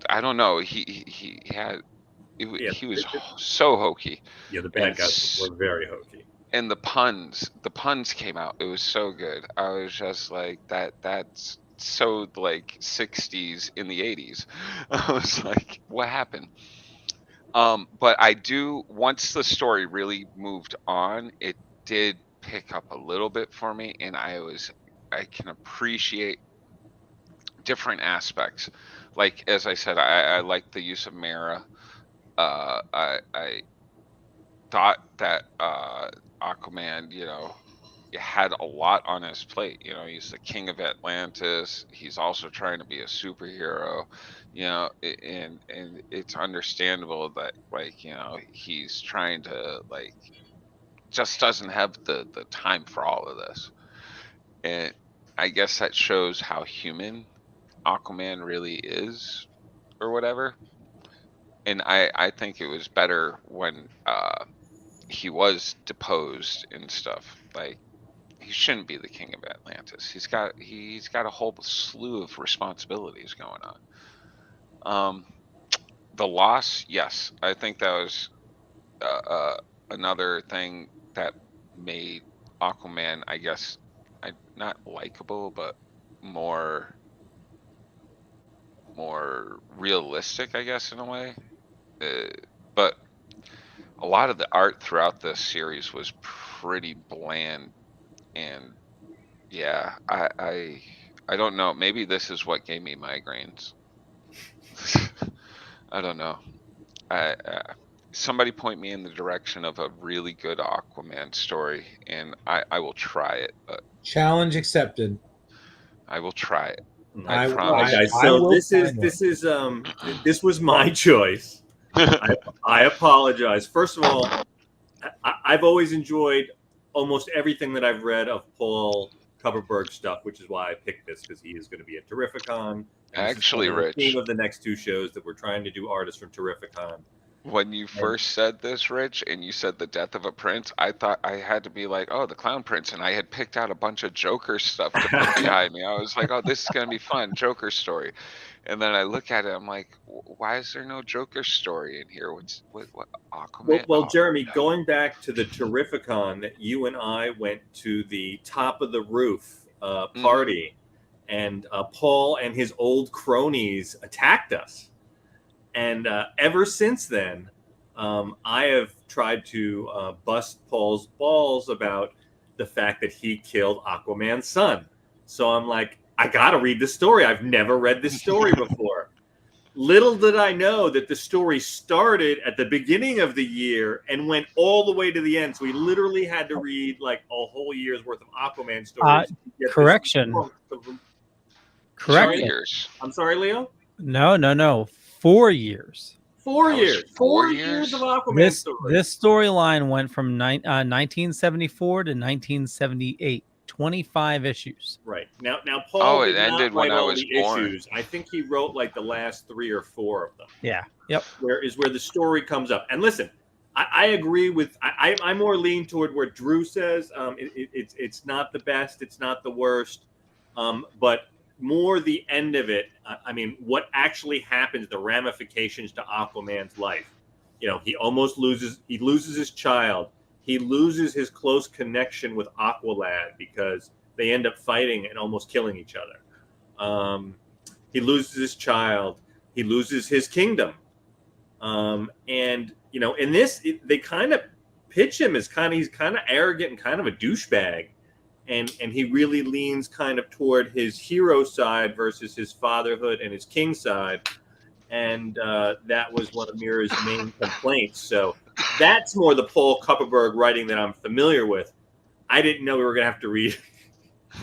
I don't know. He was so hokey. Yeah, the bad guys were very hokey. And the puns came out. It was so good. I was just like, that's so like 60s in the 80s. I was like, what happened? But once the story really moved on, it did pick up a little bit for me, and I can appreciate different aspects. Like, as I said, I like the use of Mara. I thought that Aquaman, had a lot on his plate. He's the king of Atlantis. He's also trying to be a superhero, and it's understandable that, like, he's trying to, like, just doesn't have the time for all of this. And I guess that shows how human Aquaman really is, or whatever. And I think it was better when he was deposed and stuff. Like, he shouldn't be the king of Atlantis. He's got a whole slew of responsibilities going on. The loss, yes, I think that was another thing that made Aquaman, I guess, not likable, but more more realistic, I guess, in a way. But a lot of the art throughout this series was pretty bland, and yeah, I don't know. Maybe this is what gave me migraines. I don't know. Somebody point me in the direction of a really good Aquaman story, and I will try it. But Challenge accepted. I will try it. I promise. Guys, so this was my choice. I apologize. First of all, I've always enjoyed almost everything that I've read of Paul Kupperberg stuff, which is why I picked this, because he is going to be at Terrificon. Actually, Rich, the theme of the next two shows that we're trying to do artists from Terrificon. When you first said this, Rich, and you said the death of a prince, I thought I had to be like, oh, the Clown Prince, and I had picked out a bunch of Joker stuff to put behind me. I was like, oh, this is gonna be fun, Joker story. And then I look at it, I'm like, why is there no Joker story in here? What Aquaman? Well, Jeremy, going back to the Terrificon that you and I went to the top of the roof party, and Paul and his old cronies attacked us. And ever since then, I have tried to bust Paul's balls about the fact that he killed Aquaman's son. So I'm like, I got to read this story. I've never read this story before. Little did I know that the story started at the beginning of the year and went all the way to the end. So we literally had to read like a whole year's worth of Aquaman stories. Correction. Correction. Years. I'm sorry, Leo? No. 4 years. 4 years. 4 years of Aquaman stories. This storyline went from 1974 to 1978. 25 issues. Right. Now Paul it ended when I was born. Issues. I think he wrote like the last 3 or 4 of them. Yeah. Yep. Where the story comes up. And listen, I agree with I more lean toward where Drew says it's not the best, it's not the worst, but more the end of it. I mean, what actually happens, the ramifications to Aquaman's life. You know, he loses his child. He loses his close connection with Aqualad because they end up fighting and almost killing each other. He loses his child. He loses his kingdom. And, you know, in this, they kind of pitch him as he's kind of arrogant and kind of a douchebag. And he really leans kind of toward his hero side versus his fatherhood and his king side. And that was one of Mira's main complaints. So that's more the Paul Kupperberg writing that I'm familiar with. I didn't know we were going to have to read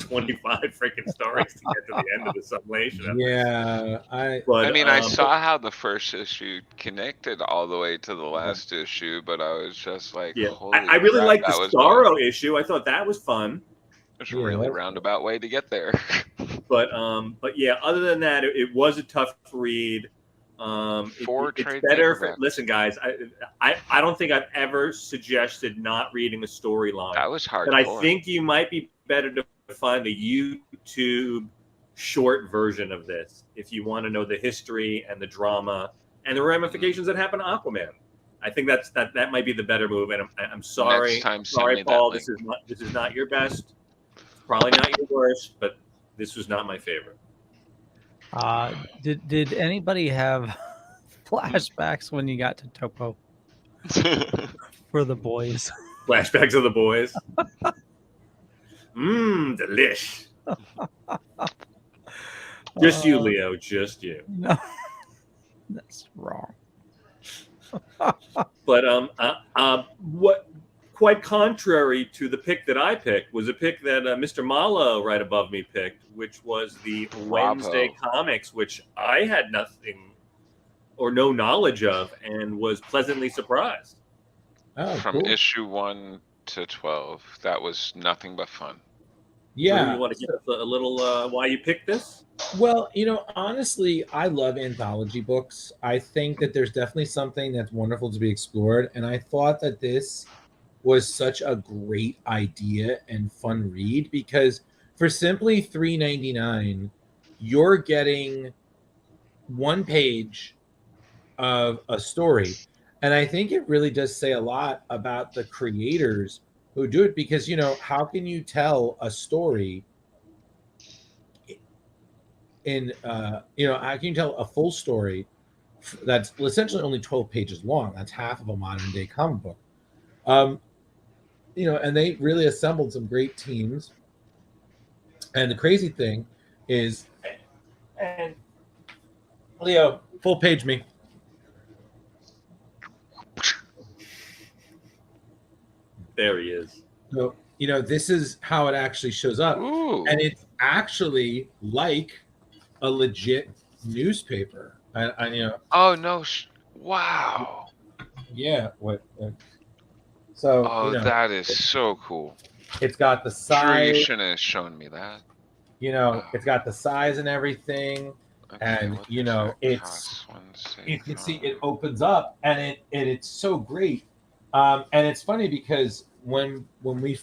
25 freaking stories to get to the end of the summation. Yeah. I saw how the first issue connected all the way to the last issue, but I was just like, I really liked the Starro issue. I thought that was fun. It's a really roundabout way to get there. But yeah, other than that, it was a tough read. It's better. Listen, guys, I don't think I've ever suggested not reading a storyline. That was hard. But I think you might be better to find a YouTube short version of this if you want to know the history and the drama and the ramifications that happen to Aquaman. I think that might be the better move. And I'm sorry, Paul. This is not your best. Probably not your worst, but this was not my favorite. Did anybody have flashbacks when you got to Topo for the boys? Flashbacks of the boys. Delish. Just you, Leo. Just you. No, that's wrong. But what? Quite contrary to the pick that I picked was a pick that Mr. Malo right above me picked, which was the Wednesday comics, which I had nothing or no knowledge of and was pleasantly surprised. From issue 1 to 12, that was nothing but fun. Yeah. So you want to give us a little why you picked this? Well, you know, honestly, I love anthology books. I think that there's definitely something that's wonderful to be explored, and I thought that this was such a great idea and fun read because for simply $3.99, you're getting one page of a story. And I think it really does say a lot about the creators who do it because, you know, how can you tell a story I can tell a full story that's essentially only 12 pages long. That's half of a modern day comic book. And they really assembled some great teams. And the crazy thing is, and Leo, full page me. There he is. So, this is how it actually shows up. Ooh. And it's actually like a legit newspaper. Oh no! Wow. Yeah. So. Oh, that is so cool. It's got the Drew, size. you shouldn't have shown me that. It's got the size and everything, Okay, and what does that it's. cost? You can see it opens up, and it's so great. And it's funny because when we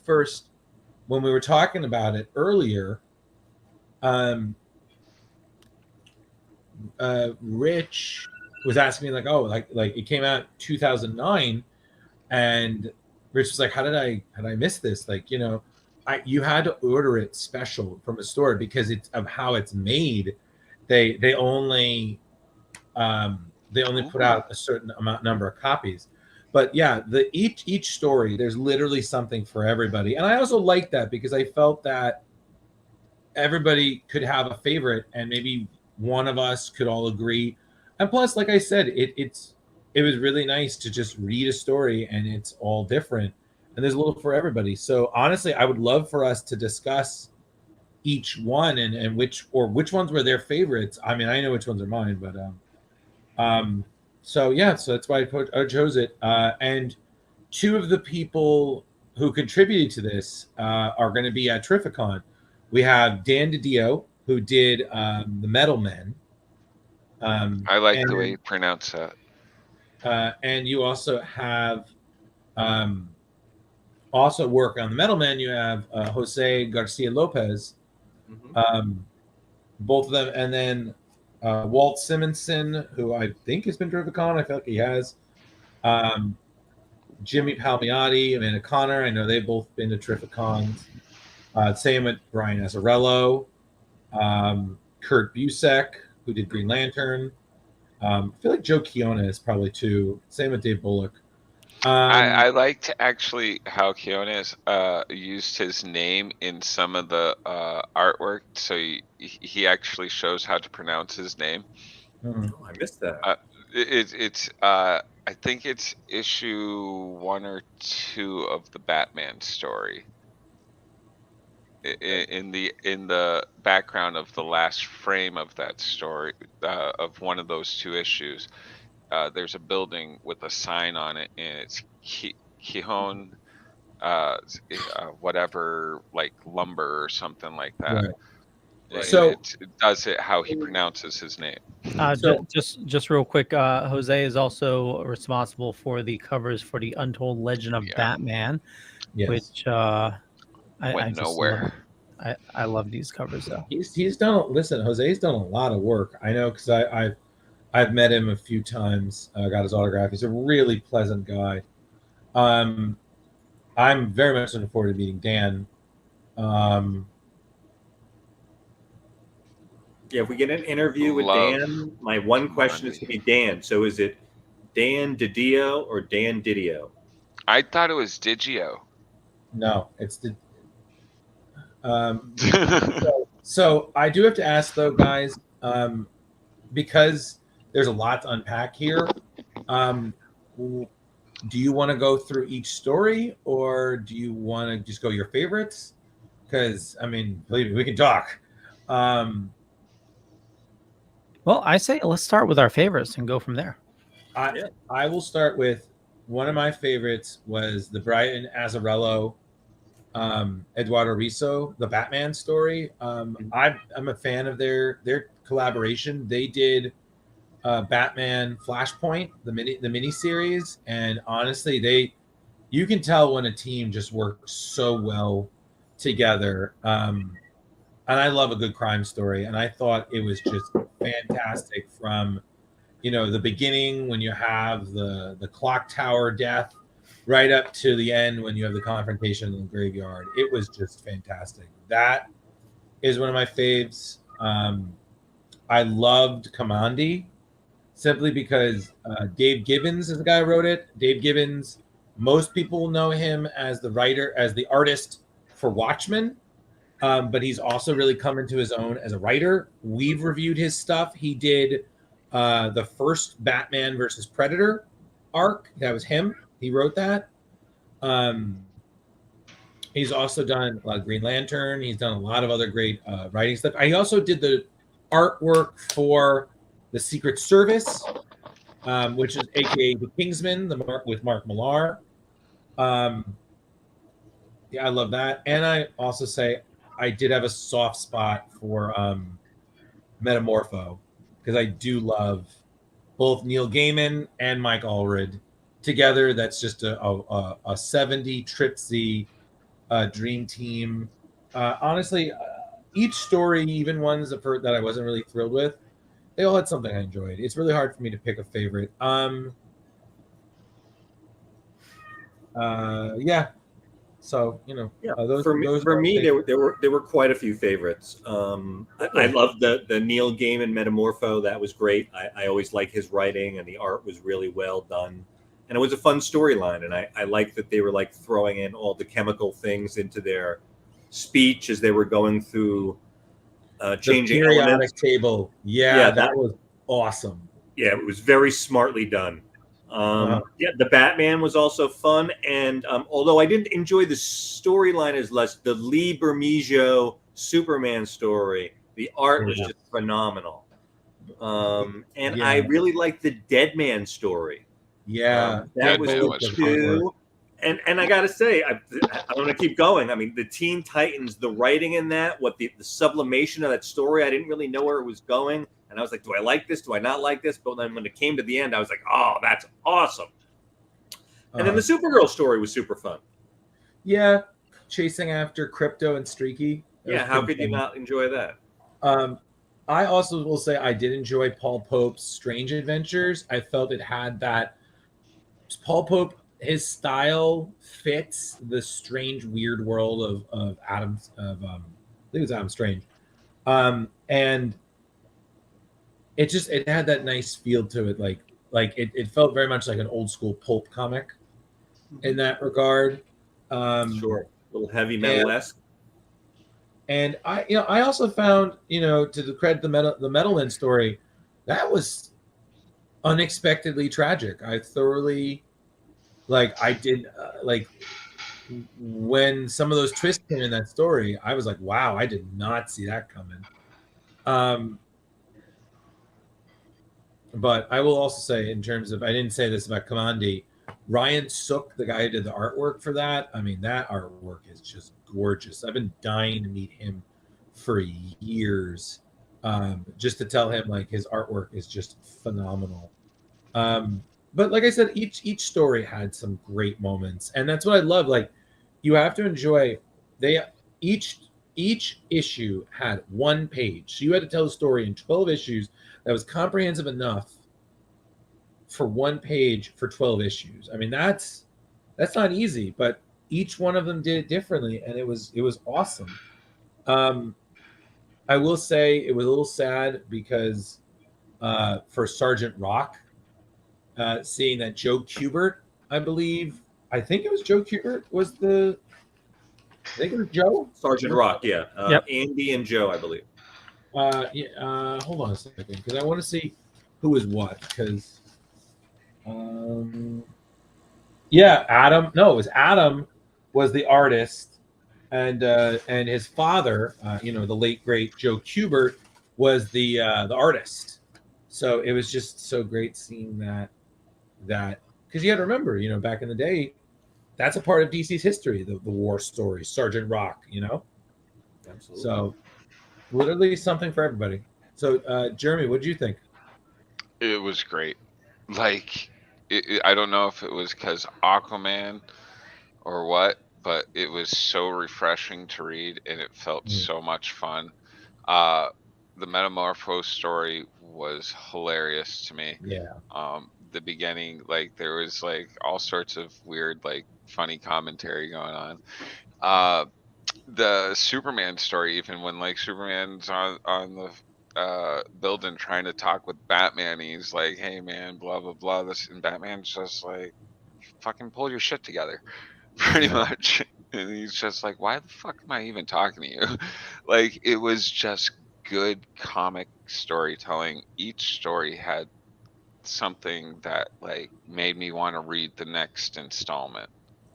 were talking about it earlier, Rich was asking me like it came out 2009, and Rich was like, how did I miss this? You had to order it special from a store because it's of how it's made. They only put out a certain number of copies. But yeah, each story, there's literally something for everybody. And I also like that because I felt that everybody could have a favorite and maybe one of us could all agree. And plus, like I said, it was really nice to just read a story and it's all different. And there's a little for everybody. So honestly, I would love for us to discuss each one and which ones were their favorites. I mean, I know which ones are mine, but so that's why I chose it. And two of the people who contributed to this are going to be at Terrificon. We have Dan DiDio, who did the Metal Men. I like the way you pronounce that. And you also have also work on the Metal Men. You have Jose Garcia Lopez, both of them, and then Walt Simonson, who I think has been Terrificon. I feel like he has. Jimmy Palmiotti, Amanda Connor. I know they've both been to Terrificons. Same with Brian Azzarello, Kurt Busiek, who did Green Lantern. I feel like Joe Keona is probably too. Same with Dave Bullock. I liked actually how Keonis used his name in some of the artwork, so he actually shows how to pronounce his name. Oh, I missed that. It's I think it's issue 1 or 2 of the Batman story. In the background of the last frame of that story, of one of those 2 issues, there's a building with a sign on it, and it's Kihon, whatever, like lumber or something like that. Right. So it does it how he pronounces his name. Just real quick, Jose is also responsible for the covers for the Untold Legend of Batman, which I nowhere. I love these covers though. He's done. Listen, Jose's done a lot of work. I know because I've met him a few times. Got his autograph. He's a really pleasant guy. I'm very much looking forward to meeting Dan. If we get an interview with Dan, my one question is going to be Dan. So is it Dan DiDio or Dan Didio? I thought it was Digio. No, it's the. So I do have to ask though, guys, because there's a lot to unpack here. Do you want to go through each story, or do you want to just go your favorites? Because I mean, believe me, we can talk. Well, I say let's start with our favorites and go from there. I will start with one of my favorites was the Brian Azzarello, Eduardo Riso, the Batman story. I'm a fan of their collaboration. They did Batman Flashpoint, the mini series, and honestly, you can tell when a team just works so well together. And I love a good crime story, and I thought it was just fantastic from, the beginning when you have the clock tower death right up to the end when you have the confrontation in the graveyard. It was just fantastic. That is one of my faves. I loved Kamandi simply because Dave Gibbons is the guy who wrote it. Dave Gibbons, most people know him as the artist for Watchmen, but he's also really come into his own as a writer. We've reviewed his stuff. He did the first Batman versus Predator arc. That was him. He wrote that. He's also done Green Lantern. He's done a lot of other great writing stuff. He also did the artwork for the Secret Service, which is aka the Kingsman, with Mark Millar. Yeah, I love that. And I also say I did have a soft spot for Metamorpho because I do love both Neil Gaiman and Mike Allred together. That's just a 70 Tripsy dream team. Honestly, each story, even ones that I wasn't really thrilled with, they all had something I enjoyed. It's really hard for me to pick a favorite. Yeah. So those for me, there were quite a few favorites. I loved the Neil Gaiman Metamorpho. That was great. I always like his writing, and the art was really well done. And it was a fun storyline, and I liked that they were like throwing in all the chemical things into their speech as they were going through changing the periodic elements. Table. Yeah, that was awesome. Yeah, it was very smartly done. Yeah, the Batman was also fun, and although I didn't enjoy the storyline as much, the Lee Bermejo Superman story, the art was just phenomenal. And I really liked the Deadman story. Yeah, that was good too. And I gotta say, I want to keep going. I mean, the Teen Titans, the writing in that, the sublimation of that story, I didn't really know where it was going. And I was like, do I like this? Do I not like this? But then when it came to the end, I was like, oh, that's awesome. And then the Supergirl story was super fun. Yeah, chasing after Crypto and Streaky. Yeah, how could you not enjoy that? I also will say I did enjoy Paul Pope's Strange Adventures. I felt it had that. Paul Pope, his style fits the strange, weird world of Adam. I think it was Adam Strange, and it had that nice feel to it. Like it felt very much like an old school pulp comic in that regard. Sure, a little heavy metal-esque. And I also found, to the credit the Metalman story, that was unexpectedly tragic. I thoroughly, when some of those twists came in that story, I was like, wow, I did not see that coming. But I will also say, in terms of, I didn't say this about Kamandi, Ryan Sook, the guy who did the artwork for that, I mean, that artwork is just gorgeous. I've been dying to meet him for years, just to tell him his artwork is just phenomenal. But like I said, each story had some great moments, and that's what I love. You have to enjoy. Each issue had one page, so you had to tell the story in 12 issues that was comprehensive enough for one page for 12 issues. I mean, that's not easy, but each one of them did it differently, and it was awesome. I will say it was a little sad because for Sergeant Rock, seeing that Joe Kubert, I think it was Joe Kubert I think it was Joe? Sergeant Rock, yeah. Yep. Andy and Joe, I believe. Hold on a second, because I want to see who is what. Because, Adam. No, it was Adam was the artist, and his father, the late great Joe Kubert, was the artist. So it was just so great seeing that because you got to remember, back in the day, that's a part of DC's history, the war story, Sergeant Rock, Absolutely. So literally something for everybody. So Jeremy, what did you think? It was great. I don't know if it was because Aquaman or what, but it was so refreshing to read, and it felt so much fun. The Metamorpho story was hilarious to me. Yeah. The beginning, there was all sorts of weird, funny commentary going on. The Superman story, even when Superman's on the building trying to talk with Batman. He's like, "Hey man, blah blah blah." This, and Batman's just like, "Fucking pull your shit together," pretty much. And he's just like, "Why the fuck am I even talking to you?" Like, it was just good comic storytelling. Each story had something that like made me want to read the next installment.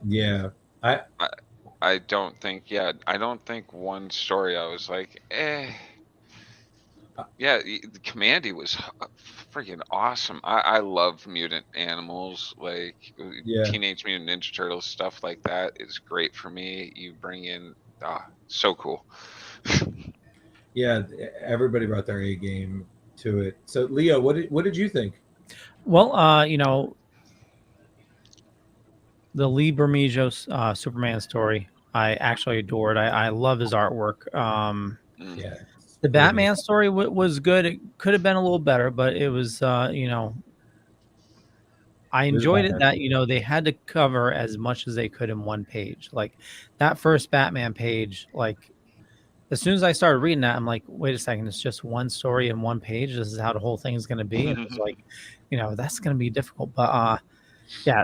Yeah. I don't think one story I was like, yeah, the Commandy was freaking awesome. I love mutant animals, like Yeah. Teenage Mutant Ninja Turtles, stuff like that is great for me. You bring in, so cool. Yeah, everybody brought their A game to it. So, Leo, what did you think? Well, the Lee Bermejo Superman story, I actually adored. I love his artwork. Yeah, The Batman story was good. It could have been a little better, but it was, I enjoyed it that, they had to cover as much as they could in one page. Like that first Batman page, like as soon as I started reading that, I'm like, wait a second, it's just one story in one page. This is how the whole thing is going to be. And it was like, that's going to be difficult. But yeah,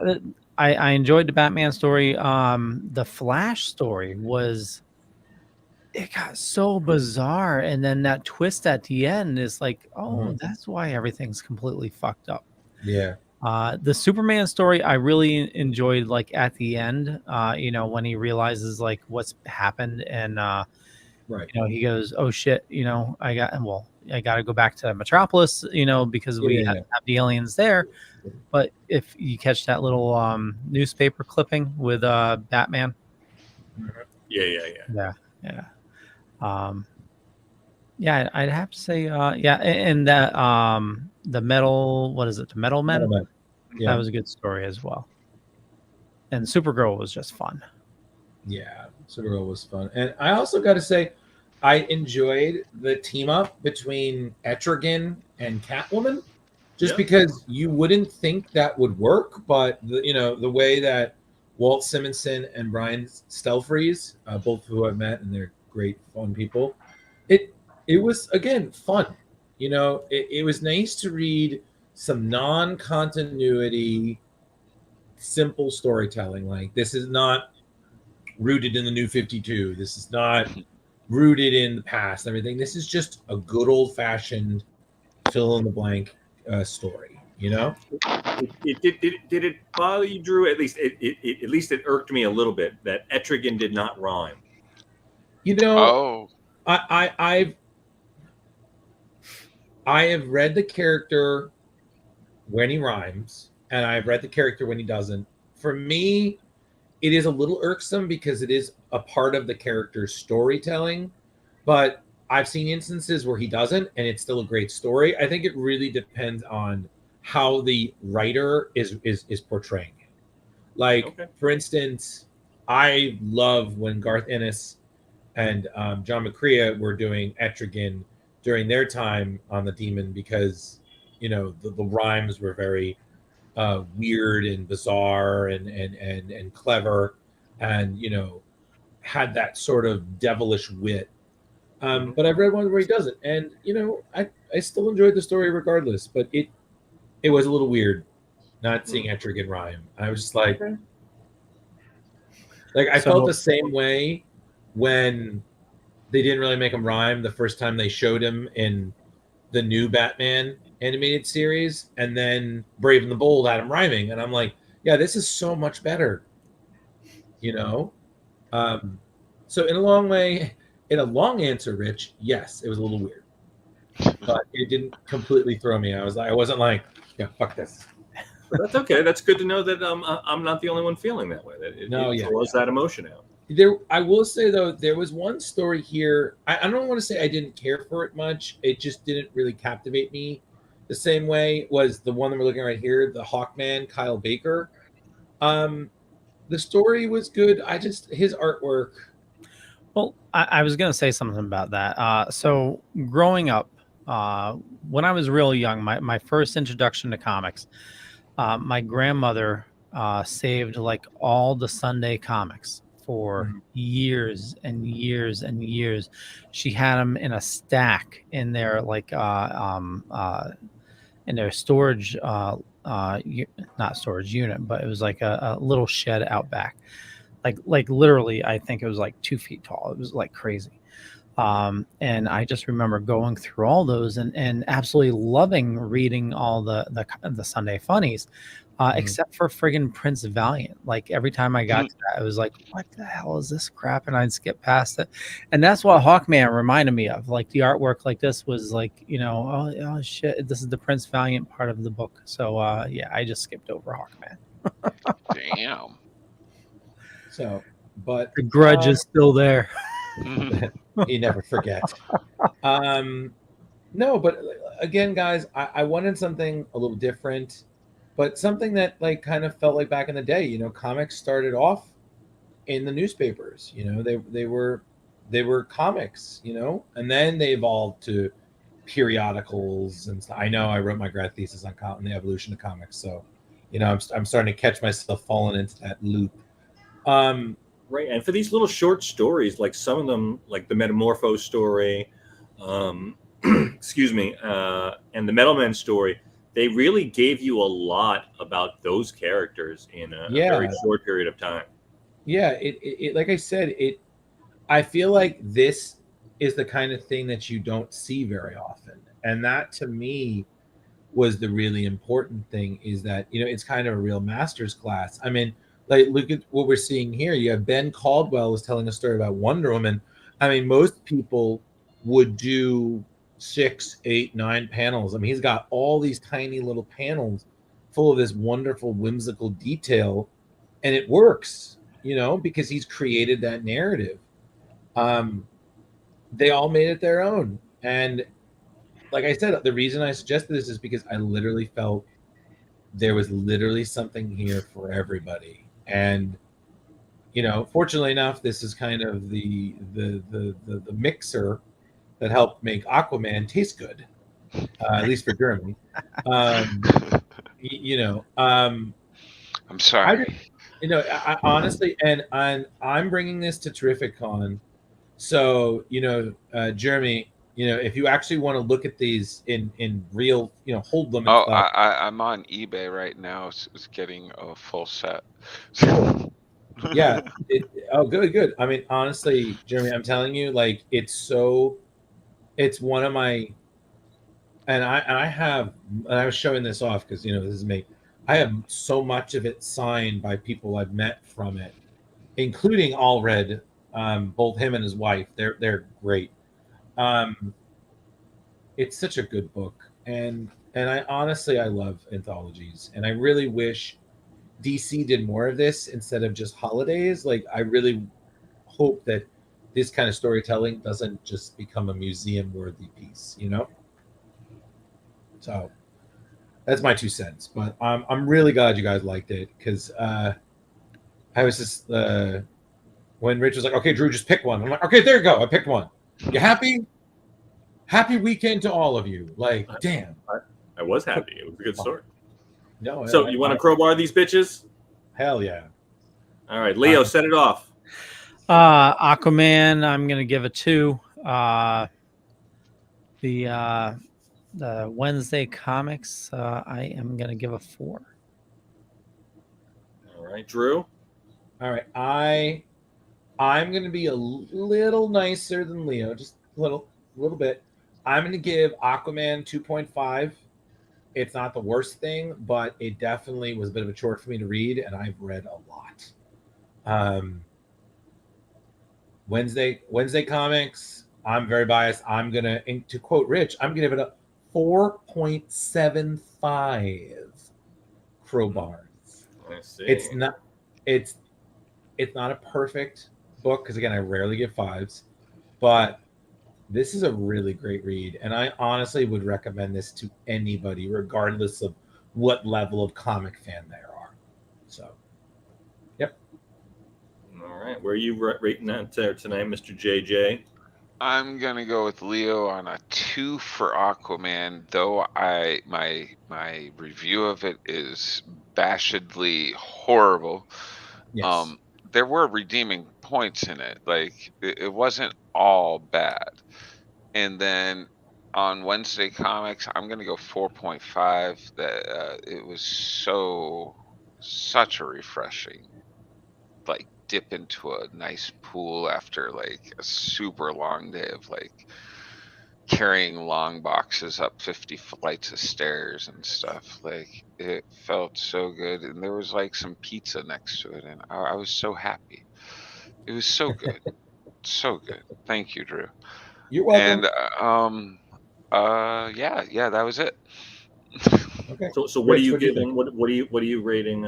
I enjoyed the Batman story. The Flash story it got so bizarre. And then that twist at the end is like, that's why everything's completely fucked up. Yeah. The Superman story, I really enjoyed, like at the end, when he realizes like what's happened and, right. He goes, oh shit, I got to go back to Metropolis, because we have the aliens there. But if you catch that little newspaper clipping with Batman. Yeah. Yeah, I'd have to say, and that the metal, what is it? The Metal Men? Yeah. That was a good story as well. And Supergirl was just fun. Yeah, Supergirl was fun. And I also got to say, I enjoyed the team up between Etrigan and Catwoman, just because you wouldn't think that would work, but the way that Walt Simonson and Brian Stelfreeze, both who I've met, and they're great, fun people. It was, again, fun. It was nice to read some non-continuity, simple storytelling. Like, this is not rooted in the New 52. This is not rooted in the past. Everything. This is just a good old-fashioned fill-in-the-blank story. Did it bother you, Drew? At least it irked me a little bit that Etrigan did not rhyme. I have read the character when he rhymes, and I've read the character when he doesn't. For me, it is a little irksome because it is a part of the character's storytelling, but I've seen instances where he doesn't, and it's still a great story. I think it really depends on how the writer is portraying it. Like, for instance, I love when Garth Ennis and John McCrea were doing Etrigan during their time on the Demon, because the rhymes were very weird and bizarre and clever, and had that sort of devilish wit. But I've read one where he doesn't, and I still enjoyed the story regardless. But it was a little weird not seeing Etrigan rhyme. I was just like I felt the same way when they didn't really make him rhyme the first time they showed him in the new Batman animated series, and then Brave and the Bold had him rhyming, and I'm like, yeah, this is so much better. So in a long answer, Rich, yes, it was a little weird, but it didn't completely throw me. I wasn't like, yeah, fuck this. That's okay. That's good to know that I'm not the only one feeling that way. That it throws that emotion out. I will say, though, there was one story here. I don't want to say I didn't care for it much. It just didn't really captivate me the same way. Was the one that we're looking at right here, the Hawkman, Kyle Baker. The story was good. His artwork. Well, I was going to say something about that. So growing up, when I was real young, my first introduction to comics, my grandmother saved like all the Sunday comics for years and years and years. She had them in a stack in their in their storage not storage unit, but it was like a little shed out back. Like literally, I think it was like 2 feet tall. It was like crazy. And I just remember going through all those and absolutely loving reading all the Sunday funnies, except for friggin' Prince Valiant. Like every time I got to that, I was like, what the hell is this crap? And I'd skip past it. And that's what Hawkman reminded me of. Like the artwork like this was like, oh shit, this is the Prince Valiant part of the book. So yeah, I just skipped over Hawkman. Damn. So, but the grudge is still there. You never forget. No, but again, guys, I wanted something a little different, but something that like kind of felt like back in the day. Comics started off in the newspapers. They were comics. And then they evolved to periodicals and stuff. I know I wrote my grad thesis on the evolution of comics, so I'm starting to catch myself falling into that loop. Right, and for these little short stories, like some of them, like the Metamorpho story, excuse me, and the Metal Men story, they really gave you a lot about those characters in a very short period of time. Yeah, it like I said, I feel like this is the kind of thing that you don't see very often, and that to me was the really important thing. Is that it's kind of a real master's class. I mean. Like, look at what we're seeing here. You have Ben Caldwell is telling a story about Wonder Woman. I mean, most people would do 6, 8, 9 panels. I mean, he's got all these tiny little panels full of this wonderful, whimsical detail, and it works, because he's created that narrative. They all made it their own. And like I said, the reason I suggested this is because I literally felt there was literally something here for everybody. And fortunately enough, this is kind of the mixer that helped make Aquaman taste good, at least for Germany. I'm sorry. I honestly, and I'm bringing this to Terrificon. So Jeremy, if you actually want to look at these in real, hold them. Oh, I'm on eBay right now. It's getting a full set. Yeah. Good. I mean, honestly, Jeremy, I'm telling you, like, it's one of my, and I was showing this off because this is me. I have so much of it signed by people I've met from it, including Allred, both him and his wife. They're great. It's such a good book, and I honestly love anthologies, and I really wish DC did more of this instead of just holidays. Like, I really hope that this kind of storytelling doesn't just become a museum-worthy piece, So that's my 2 cents. But I'm really glad you guys liked it, because I was just when Rich was like, "Okay, Drew, just pick one." I'm like, "Okay, there you go. I picked one. You happy? Happy weekend to all of you." Like, damn. I was happy. It was a good story. No. So you want to crowbar these bitches? Hell yeah. All right, Leo, set it off. Aquaman, I'm gonna give a 2. The Wednesday comics, I am gonna give a 4. All right, Drew. All right, I'm gonna be a little nicer than Leo, just a little bit. I'm gonna give Aquaman 2.5. It's not the worst thing, but it definitely was a bit of a chore for me to read, and I've read a lot. Wednesday comics, I'm very biased. I'm gonna, to quote Rich, I'm gonna give it a 4.75 crowbars. I see. It's not a perfect book, because again, I rarely give 5s, but this is a really great read, and I honestly would recommend this to anybody, regardless of what level of comic fan they are. So, yep. All right, where are you rating that tonight, Mr. JJ? I'm gonna go with Leo on a 2 for Aquaman, though my review of it is bashedly horrible. Yes. there were redeeming points in it. Like it wasn't all bad. And then on Wednesday Comics, I'm gonna go 4.5. That it was such a refreshing, like, dip into a nice pool after like a super long day of like carrying long boxes up 50 flights of stairs and stuff. Like, it felt so good, and there was like some pizza next to it, and I was so happy. It was so good. So good. Thank you, Drew. You're welcome. And yeah, that was it. Okay. So what are Rich, you what do you giving? What are you rating?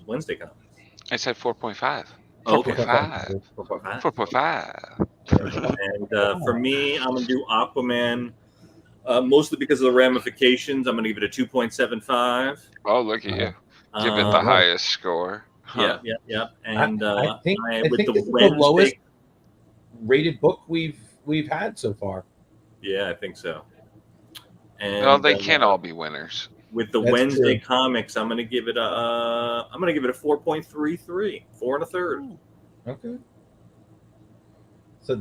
Wednesday Comics? I said 4.5. Oh, okay. 4.5. 4.5. And for me, I'm gonna do Aquaman, mostly because of the ramifications. I'm gonna give it a 2.75. Oh, look at you. Give it the Right. highest score. Yeah. And I think with this the is the Wednesday, lowest rated book we've had so far. yeah, I think so. And Well, they can't all be winners. with the That's Wednesday true. Comics, I'm gonna give it a 4.33, 4 1/3. Okay. So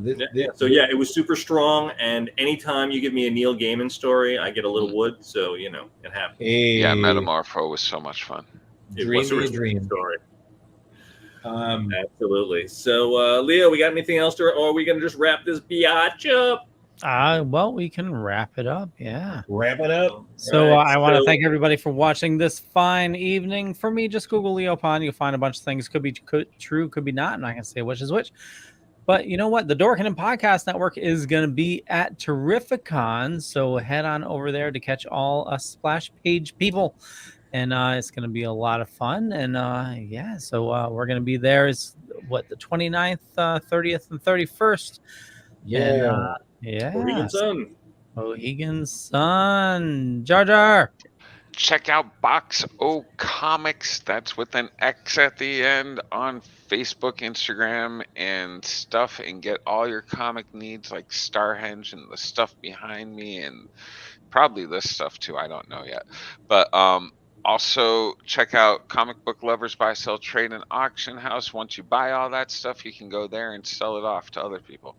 Yeah, it was super strong. And anytime you give me a Neil Gaiman story, I get a little wood. So it happens. Yeah, Metamorpho was so much fun. It was a dreamy really dream. good story. Um, Absolutely. So, Leo, we got anything else, or are we gonna just wrap this biatch up? Well, we can wrap it up. Yeah. wrap it up. So Right, I want to so- thank everybody for watching this fine evening. For me, just Google Leopon. You'll find a bunch of things. Could be true, could be not. I'm not going to say which is which. But you know what? The Dorkin' Podcast Network is going to be at Terrificon. So head on over there to catch all us Splash Page people. And it's going to be a lot of fun. And so we're going to be there. Is what, the 29th, 30th, and 31st. Yeah. And, Mohegan Sun. Mohegan Sun. Jar Jar. Check out Box O Comics. That's with an X at the end on Facebook, Instagram, and stuff, and get all your comic needs like Starhenge and the stuff behind me, and probably this stuff too. I don't know yet. But also check out Comic Book Lovers Buy, Sell, Trade, and Auction House. Once you buy all that stuff, you can go there and sell it off to other people.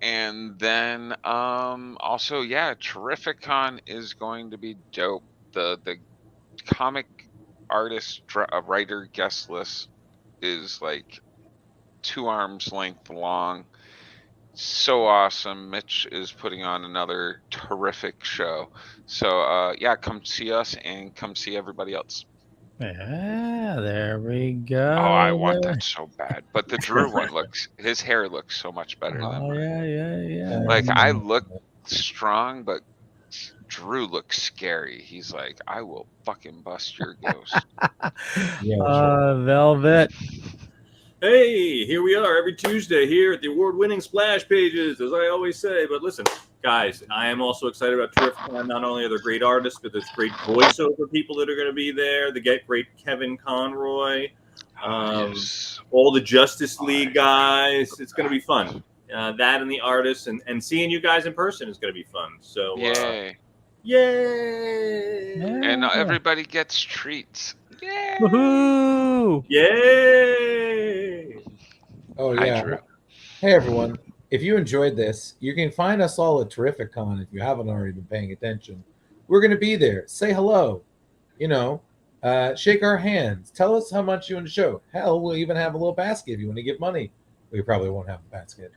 And then also, yeah, Terrificon is going to be dope. The comic artist writer guest list is like 2 arms length long. So awesome. Mitch is putting on another terrific show. So yeah, come see us and come see everybody else. Yeah, there we go. Oh, I want that so bad. But the Drew one his hair looks so much better than Oh, mine. yeah. Like, I look strong, but Drew looks scary. He's like, I will fucking bust your ghost. Velvet. Hey, here we are every Tuesday here at the award-winning Splash Pages, as I always say. But listen, guys, I am also excited about Terrificon. Not only are there great artists, but there's great voiceover people that are going to be there. The great Kevin Conroy, Yes. all the Justice League guys. It's going to be fun. That and the artists, and seeing you guys in person is going to be fun. So, Yay. yay! And everybody gets treats. Yay. Woohoo! Yay! Oh Hi, yeah. Drew. Hey everyone. If you enjoyed this, you can find us all at Terrificon if you haven't already been paying attention. We're going to be there. Say hello. Shake our hands. Tell us how much you want to show. Hell, we'll even have a little basket if you want to give money. We probably won't have a basket.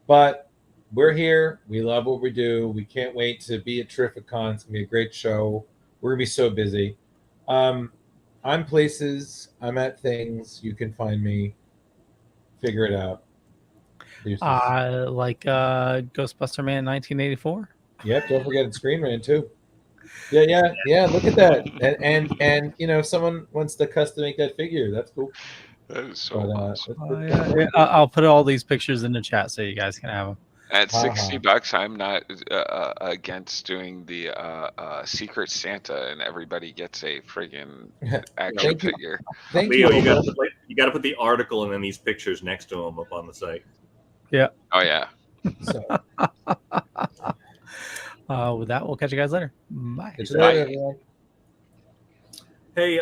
But we're here. We love what we do. We can't wait to be at Terrificon. It's going to be a great show. We're going to be so busy. I'm places. I'm at things. You can find me. Figure it out. Like Ghostbuster Man 1984. Yep, don't forget it's Screen Rant too. Yeah. Look at that, and if someone wants to custom make that figure, that's cool. That is so awesome. I'll put all these pictures in the chat so you guys can have them. At $60, I'm not against doing the Secret Santa, and everybody gets a friggin' action figure. Thank Leo, you. you got to put the article and then these pictures next to them up on the site. Yeah. Oh yeah. So, with that, we'll catch you guys later. Bye. it's later, everyone. Hey,